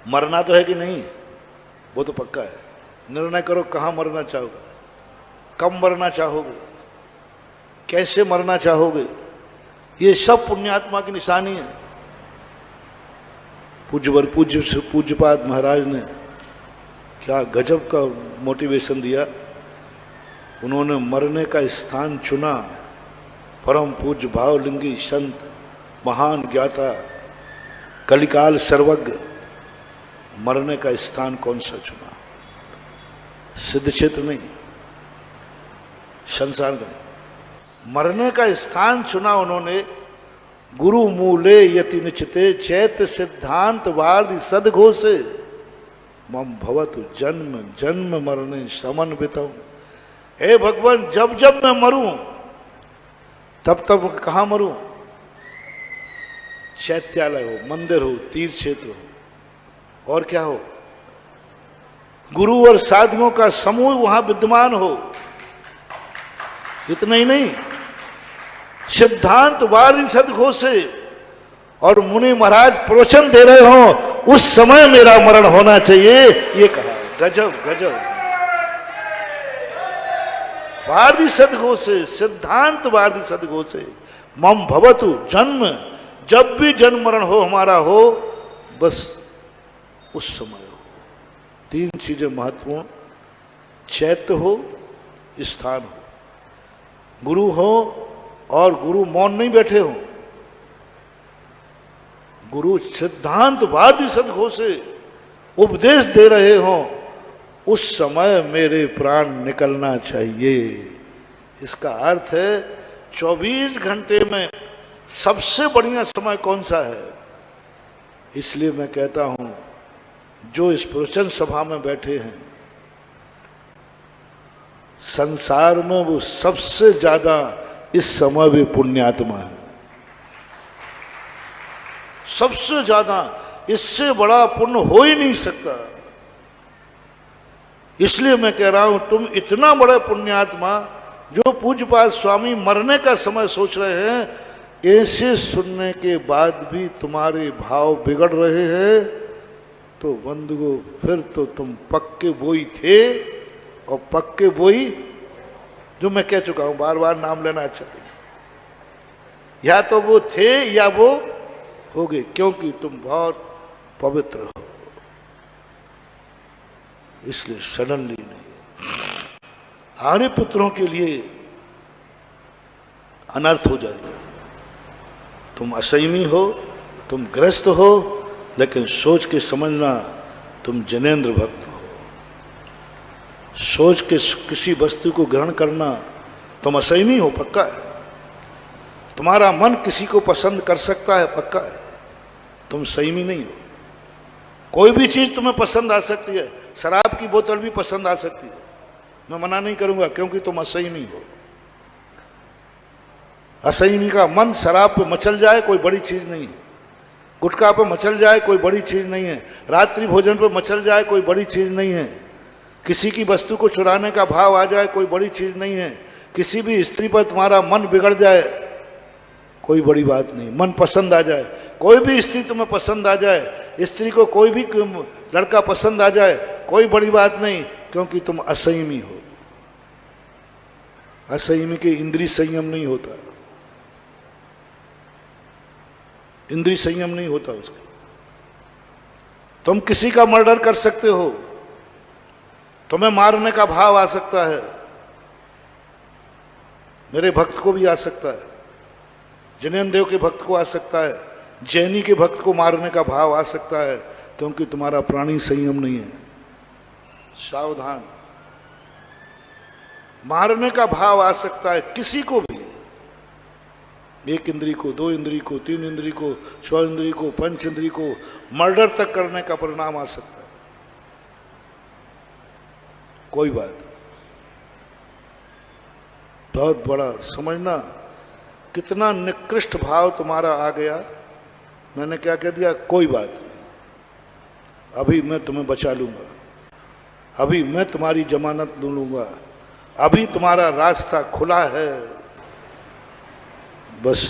मरना तो है कि नहीं, वो तो पक्का है। निर्णय करो कहां मरना चाहोगे, कब मरना चाहोगे, कैसे मरना चाहोगे। ये सब पुण्यात्मा की निशानी है। पूज्यपाद महाराज ने क्या गजब का मोटिवेशन दिया। उन्होंने मरने का स्थान चुना। परम पूज्य भावलिंगी संत, महान ज्ञाता, कलिकाल सर्वज्ञ, मरने का स्थान कौन सा चुना। सिद्ध क्षेत्र नहीं, संसार का नहीं, मरने का स्थान चुना उन्होंने। गुरु मूले यति निचिते चैत सिद्धांत वार्धि सदघोषे मम भवतु जन्म जन्म मरणे समन्वितम। हे भगवान, जब जब मैं मरूं तब तब कहां मरूं। चैत्यालय हो, मंदिर हो, तीर्थ क्षेत्र हो, और क्या हो, गुरु और साधुओं का समूह वहां विद्यमान हो। इतना ही नहीं, सिद्धांत वार्धि सदघोषे, और मुनि महाराज प्रवचन दे रहे हो, उस समय मेरा मरण होना चाहिए, ये कहा। गजब गजब। वार्धि सदघोषे, सिद्धांत वार्धि सदघोषे मम भवतु जन्म, जब भी जन्म मरण हो हमारा हो, बस उस समय हो। 3 चीजें महत्वपूर्ण, चैत्य हो, स्थान हो, गुरु हो, और गुरु मौन नहीं बैठे हो। गुरु सिद्धांत वार्धि सदघोषे उपदेश दे रहे हो, उस समय मेरे प्राण निकलना चाहिए। इसका अर्थ है 24 घंटे में सबसे बढ़िया समय कौन सा है। इसलिए मैं कहता हूं, जो इस प्रवचन सभा में बैठे हैं, संसार में वो सबसे ज्यादा इस समय भी पुण्यात्मा है। सबसे ज्यादा, इससे बड़ा पुण्य हो ही नहीं सकता। इसलिए मैं कह रहा हूं, तुम इतना बड़ा पुण्यात्मा, जो पूज्यपाद स्वामी मरने का समय सोच रहे हैं, ऐसे सुनने के बाद भी तुम्हारे भाव बिगड़ रहे हैं, तो बंधुओं फिर तो तुम पक्के बोई थे, और पक्के बोई, जो मैं कह चुका हूं, बार बार नाम लेना अच्छा नहीं, या तो वो थे या वो हो गए, क्योंकि तुम बहुत पवित्र हो। इसलिए सडनली नहीं। आर्य पुत्रों के लिए अनर्थ हो जाएगा। तुम असंयमी हो, तुम ग्रस्त हो, लेकिन सोच के समझना तुम जनेंद्र भक्त हो। सोच के किसी वस्तु को ग्रहण करना तुम असंयमी हो, पक्का है। तुम्हारा मन किसी को पसंद कर सकता है, पक्का है, तुम संयमी नहीं हो। कोई भी चीज तुम्हें पसंद आ सकती है, शराब की बोतल भी पसंद आ सकती है, मैं मना नहीं करूंगा, क्योंकि तुम असंयमी हो। असंयमी का मन शराब पे मचल जाए कोई बड़ी चीज नहीं है, गुटखा पे मचल जाए कोई बड़ी चीज नहीं है, रात्रि भोजन पे मचल जाए कोई बड़ी चीज नहीं है, किसी की वस्तु को चुराने का भाव आ जाए कोई बड़ी चीज नहीं है, किसी भी स्त्री पर तुम्हारा मन बिगड़ जाए कोई बड़ी बात नहीं, मन पसंद आ जाए, कोई भी स्त्री तुम्हें पसंद आ जाए, स्त्री को कोई भी लड़का पसंद आ जाए कोई बड़ी बात नहीं, क्योंकि तुम असंयमी हो। असंयमी के इंद्रिय संयम नहीं होता, इंद्रिय संयम नहीं होता उसका। तुम किसी का मर्डर कर सकते हो, तुम्हें मारने का भाव आ सकता है, मेरे भक्त को भी आ सकता है, जैन देव के भक्त को आ सकता है, जैनी के भक्त को मारने का भाव आ सकता है, क्योंकि तुम्हारा प्राणी संयम नहीं है। सावधान, मारने का भाव आ सकता है किसी को भी, एक इंद्री को, दो इंद्री को, तीन इंद्री को, 6 इंद्री को, 5 इंद्री को, मर्डर तक करने का परिणाम आ सकता है। कोई बात, बहुत बड़ा समझना, कितना निकृष्ट भाव तुम्हारा आ गया। मैंने क्या कह दिया, कोई बात नहीं, अभी मैं तुम्हें बचा लूंगा, अभी मैं तुम्हारी जमानत लूंगा, अभी तुम्हारा रास्ता खुला है। बस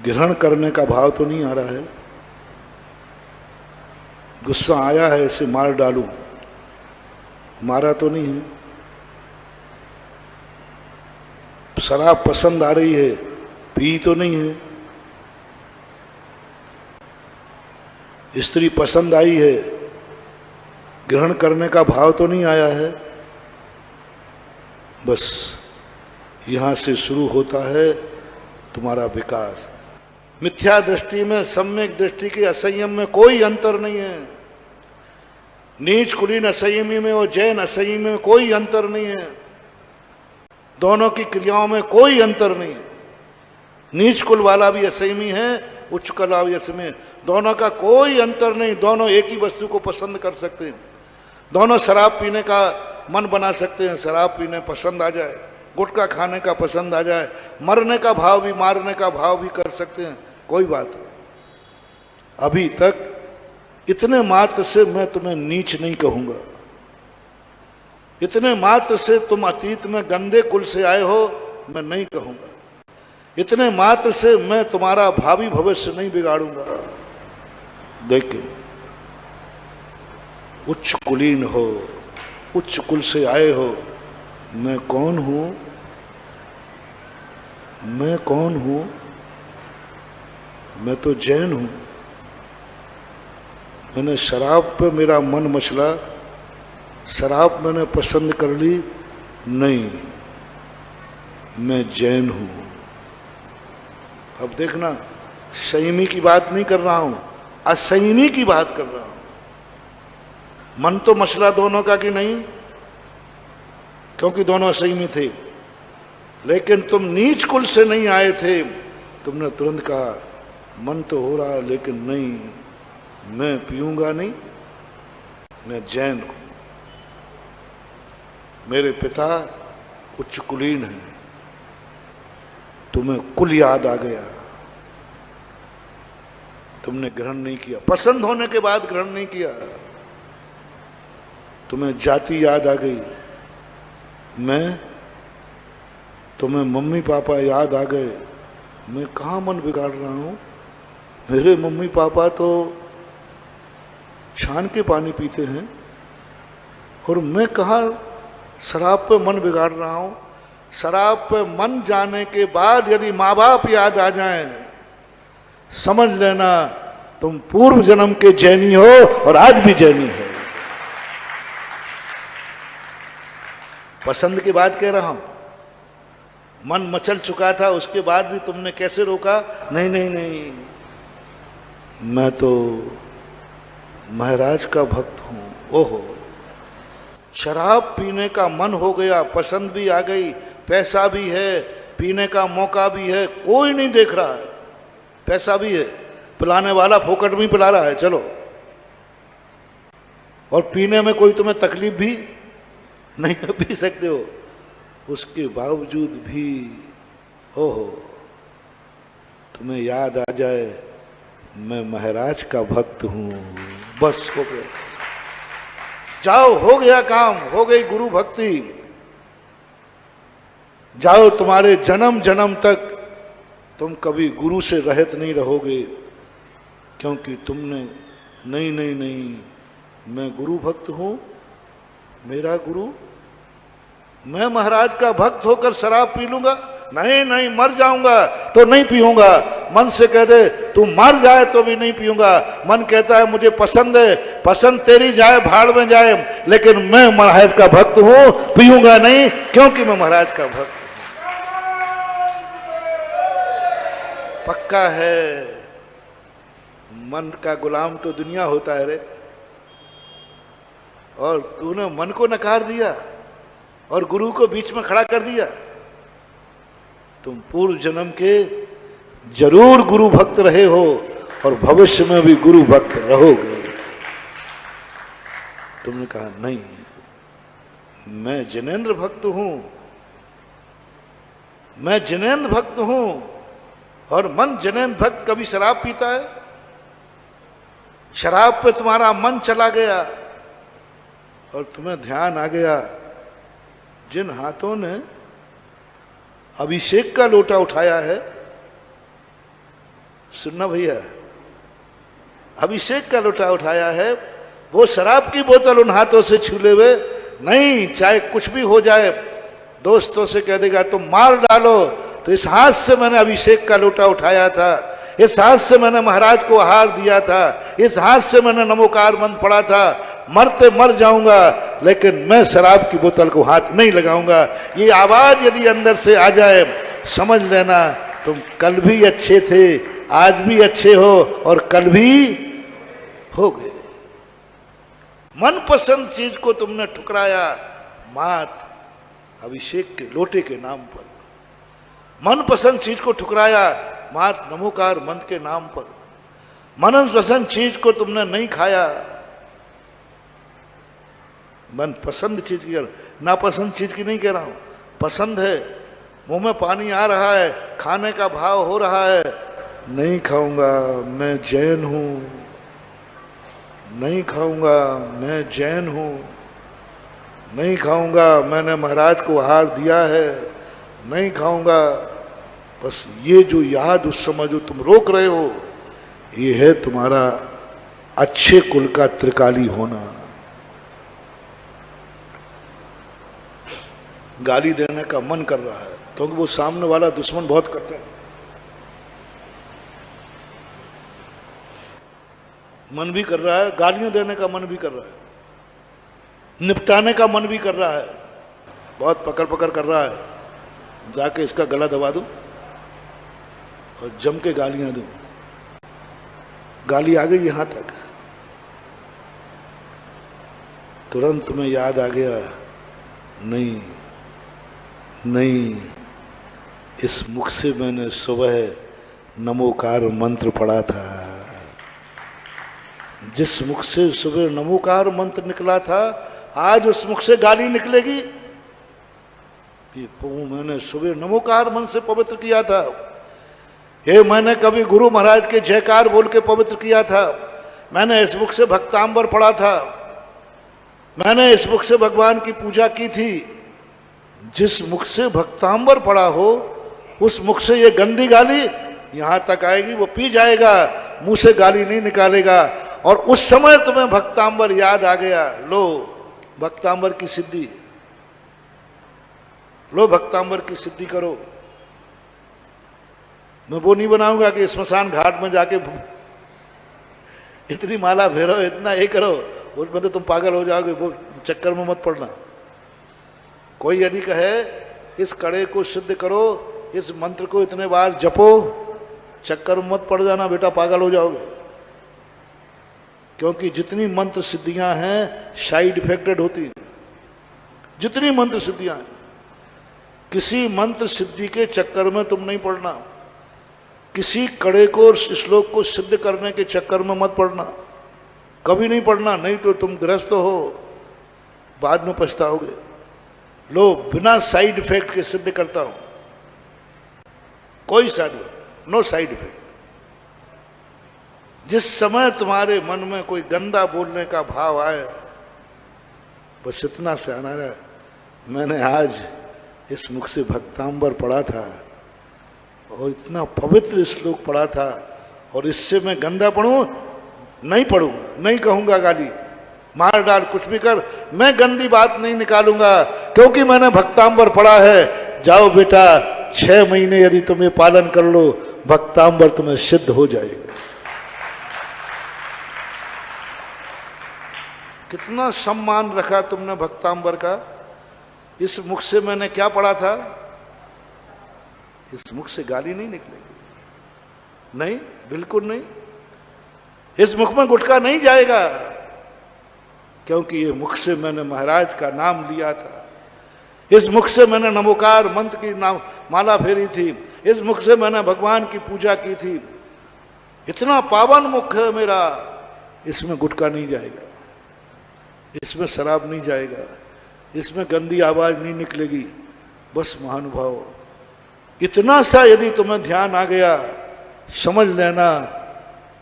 ग्रहण करने का भाव तो नहीं आ रहा है, गुस्सा आया है इसे मार डालूं, मारा तो नहीं है। शराब पसंद आ रही है, पी तो नहीं है। स्त्री पसंद आई है, ग्रहण करने का भाव तो नहीं आया है। बस यहां से शुरू होता है तुम्हारा विकास। मिथ्या दृष्टि में सम्यक दृष्टि के असंयम में कोई अंतर नहीं है। नीच कुलीन असंयमी में और जैन असंयमी में कोई अंतर नहीं है। दोनों की क्रियाओं में कोई अंतर नहीं है। नीच कुल वाला भी असंयमी है, उच्च कुल वाला भी असंयमी है, दोनों का कोई अंतर नहीं। दोनों एक ही वस्तु को पसंद कर सकते हैं, दोनों शराब पीने का मन बना सकते हैं, शराब पीने पसंद आ जाए, गुटखा खाने का पसंद आ जाए, मरने का भाव भी, मारने का भाव भी कर सकते हैं, कोई बात नहीं। अभी तक इतने मात्र से मैं तुम्हें नीच नहीं कहूंगा, इतने मात्र से तुम अतीत में गंदे कुल से आए हो मैं नहीं कहूंगा, इतने मात्र से मैं तुम्हारा भावी भविष्य नहीं बिगाड़ूंगा। लेकिन उच्च कुलीन हो, उच्च कुल से आए हो, मैं कौन हूं, मैं कौन हूं? मैं तो जैन हूं। मैंने शराब पे मेरा मन मचला, शराब मैंने पसंद कर ली, नहीं, मैं जैन हूं। अब देखना, संयमी की बात नहीं कर रहा हूं, असंयमी की बात कर रहा हूं। मन तो मसला दोनों का कि नहीं, क्योंकि दोनों असंयमी थे, लेकिन तुम नीच कुल से नहीं आए थे। तुमने तुरंत कहा मन तो हो रहा, लेकिन नहीं, मैं पीऊंगा नहीं, मैं जैन हूं। मेरे पिता उच्च कुलीन हैं। तुम्हें कुल याद आ गया, तुमने ग्रहण नहीं किया, पसंद होने के बाद ग्रहण नहीं किया। तुम्हें जाति याद आ गई, मैं, तुम्हें मम्मी पापा याद आ गए। मैं कहाँ मन बिगाड़ रहा हूं? मेरे मम्मी पापा तो छान के पानी पीते हैं, और मैं कहाँ शराब पे मन बिगाड़ रहा हूं। शराब पे मन जाने के बाद यदि माँ बाप याद आ जाएं, समझ लेना तुम पूर्व जन्म के जैनी हो और आज भी जैनी हो। पसंद की बात कह रहा हूं, मन मचल चुका था, उसके बाद भी तुमने कैसे रोका? नहीं नहीं नहीं, मैं तो महाराज का भक्त हूं। ओहो, शराब पीने का मन हो गया, पसंद भी आ गई, पैसा भी है, पीने का मौका भी है, कोई नहीं देख रहा है, पैसा भी है, पिलाने वाला फोकट में पिला रहा है, चलो, और पीने में कोई तुम्हें तकलीफ भी नहीं, पी सकते हो, उसके बावजूद भी ओहो, तुम्हें याद आ जाए मैं महाराज का भक्त हूं, बस हो गया, जाओ, हो गया काम, हो गई गुरु भक्ति, जाओ, तुम्हारे जन्म जन्म तक तुम कभी गुरु से रहित नहीं रहोगे, क्योंकि तुमने नहीं नहीं नहीं, मैं गुरु भक्त हूं, मेरा गुरु, मैं महाराज का भक्त होकर शराब पी लूंगा? नहीं नहीं, मर जाऊंगा तो नहीं पीऊंगा। मन से कह दे तू मर जाए तो भी नहीं पीऊंगा, मन कहता है मुझे पसंद है, पसंद तेरी जाए भाड़ में जाए, लेकिन मैं महाराज का भक्त हूं, पीऊंगा नहीं, क्योंकि मैं महाराज का भक्त हूं। पक्का है, मन का गुलाम तो दुनिया होता है रे, और तूने मन को नकार दिया और गुरु को बीच में खड़ा कर दिया। तुम पूर्व जन्म के जरूर गुरु भक्त रहे हो और भविष्य में भी गुरु भक्त रहोगे। तुमने कहा नहीं, मैं जिनेंद्र भक्त हूं, मैं जिनेंद्र भक्त हूं, और मन जिनेंद्र भक्त कभी शराब पीता है? शराब पे तुम्हारा मन चला गया और तुम्हें ध्यान आ गया, जिन हाथों ने अभिषेक का लोटा उठाया है, सुनना भैया, अभिषेक का लोटा उठाया है, वो शराब की बोतल उन हाथों से छूले हुए नहीं, चाहे कुछ भी हो जाए, दोस्तों से कह देगा तुम मार डालो, तो इस हाथ से मैंने अभिषेक का लोटा उठाया था, इस हाथ से मैंने महाराज को आहार दिया था, इस हाथ से मैंने नमोकार मंत्र पढ़ा था, मरते मर जाऊंगा लेकिन मैं शराब की बोतल को हाथ नहीं लगाऊंगा। ये आवाज यदि अंदर से आ जाए, समझ लेना तुम कल भी अच्छे थे, आज भी अच्छे हो और कल भी हो गए। मनपसंद चीज को तुमने ठुकराया मात अभिषेक के लोटे के नाम पर, मनपसंद चीज को ठुकराया मात नमोकार मंत्र के नाम पर, मनपसंद चीज को तुमने नहीं खाया, मन पसंद चीज की, नापसंद चीज की नहीं कह रहा हूं, पसंद है, मुंह में पानी आ रहा है, खाने का भाव हो रहा है, नहीं खाऊंगा मैं जैन हूं, नहीं खाऊंगा मैं जैन हूं, नहीं खाऊंगा मैंने महाराज को आहार दिया है, नहीं खाऊंगा। बस ये जो याद उस समय जो तुम रोक रहे हो, ये है तुम्हारा अच्छे कुल का त्रिकाली होना। गाली देने का मन कर रहा है क्योंकि वो सामने वाला दुश्मन बहुत करता है, मन भी कर रहा है, गालियां देने का मन भी कर रहा है, निपटाने का मन भी कर रहा है, बहुत पकड़ पकड़ कर रहा है, जाके इसका गला दबा दूं और जम के गालियां दूं। गाली आ गई यहां तक, तुरंत में याद आ गया, नहीं नहीं, इस मुख से मैंने सुबह नमोकार मंत्र पढ़ा था, जिस मुख से सुबह नमोकार मंत्र निकला था, आज उस मुख से गाली निकलेगी। मैंने सुबह नमोकार मंत्र से पवित्र किया था, ये मैंने कभी गुरु महाराज के जयकार बोल के पवित्र किया था, मैंने इस मुख से भक्तांबर पढ़ा था, मैंने इस मुख से भगवान की पूजा की थी। जिस मुख से भक्तांबर पढ़ा हो, उस मुख से ये गंदी गाली यहां तक आएगी, वो पी जाएगा, मुंह से गाली नहीं निकालेगा। और उस समय तुम्हें भक्तांबर याद आ गया, लो भक्तांबर की सिद्धि, लो भक्तांबर की सिद्धि करो। मैं वो नहीं बनाऊंगा कि स्मशान घाट में जाके इतनी माला फेरो, इतना ये करो, उसमें तो तुम पागल हो जाओगे, वो चक्कर में मत पड़ना। कोई यदि कहे इस कड़े को सिद्ध करो, इस मंत्र को इतने बार जपो। चक्कर में मत पड़ जाना बेटा, पागल हो जाओगे। क्योंकि जितनी मंत्र सिद्धियां हैं साइड इफेक्टेड होती हैं। जितनी मंत्र सिद्धियां हैं, किसी मंत्र सिद्धि के चक्कर में तुम नहीं पड़ना। किसी कड़े को, श्लोक को सिद्ध करने के चक्कर में मत पड़ना, कभी नहीं पड़ना। नहीं तो तुम ग्रस्त हो, बाद में पछताओगे। लो, बिना साइड इफेक्ट के सिद्ध करता हूं, कोई side effect, no side effect. जिस समय तुम्हारे मन में कोई गंदा बोलने का भाव आए, बस इतना से आना है। मैंने आज इस मुख से भक्तांबर पढ़ा था और इतना पवित्र श्लोक पढ़ा था, और इससे मैं गंदा पढ़ूं? नहीं पढ़ूंगा, नहीं कहूंगा गाली, मार डाल, कुछ भी कर, मैं गंदी बात नहीं निकालूंगा, क्योंकि मैंने भक्तांबर पढ़ा है। जाओ बेटा, 6 महीने यदि तुम ये पालन कर लो, भक्तांबर तुम्हें सिद्ध हो जाएगा। कितना सम्मान रखा तुमने भक्तांबर का। इस मुख से मैंने क्या पढ़ा था? इस मुख से गाली नहीं निकलेगी, नहीं, बिल्कुल नहीं। इस मुख में गुटखा नहीं जाएगा, क्योंकि ये मुख से मैंने महाराज का नाम लिया था। इस मुख से मैंने नमोकार मंत्र की नाम माला फेरी थी। इस मुख से मैंने भगवान की पूजा की थी। इतना पावन मुख है मेरा, इसमें गुटखा नहीं जाएगा, इसमें शराब नहीं जाएगा, इसमें गंदी आवाज नहीं निकलेगी। बस महानुभाव, इतना सा यदि तुम्हें ध्यान आ गया, समझ लेना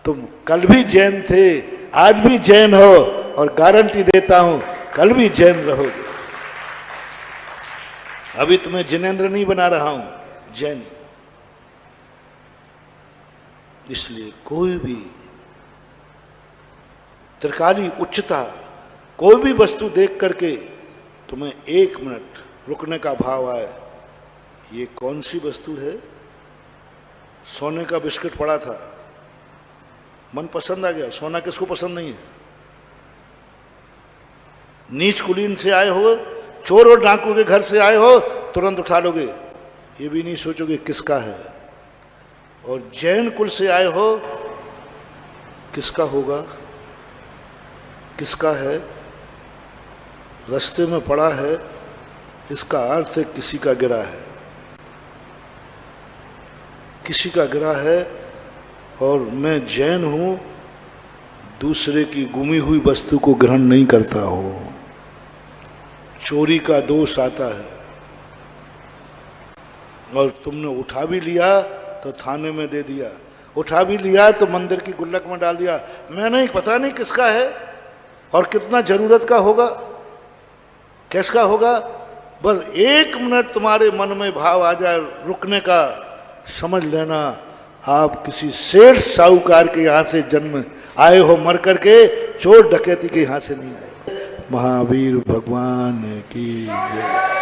तुम कल भी जैन थे, आज भी जैन हो, और गारंटी देता हूं कल भी जैन रहोगे। अभी तुम्हें जिनेंद्र नहीं बना रहा हूं, जैन। इसलिए कोई भी त्रिकाली उच्चता, कोई भी वस्तु देख करके तुम्हें 1 मिनट रुकने का भाव आए, ये कौन सी वस्तु है? सोने का बिस्किट पड़ा था, मन पसंद आ गया। सोना किसको पसंद नहीं है? नीच कुलीन से आए हो, चोर और डाकू के घर से आए हो, तुरंत उठा लोगे, ये भी नहीं सोचोगे किसका है। और जैन कुल से आए हो, किसका होगा, किसका है, रास्ते में पड़ा है, इसका अर्थ है किसी का गिरा है, किसी का गिरा है। और मैं जैन हूं, दूसरे की गुमी हुई वस्तु को ग्रहण नहीं करता हो। चोरी का दोष आता है, और तुमने उठा भी लिया तो थाने में दे दिया, उठा भी लिया तो मंदिर की गुल्लक में डाल दिया। मैंने पता नहीं किसका है और कितना जरूरत का होगा, किसका होगा। बस 1 मिनट तुम्हारे मन में भाव आ जाए रुकने का, समझ लेना आप किसी सेठ साहूकार के यहां से जन्म आए हो, मर करके चोर डकैती के यहां से नहीं आए। महावीर भगवान की जय।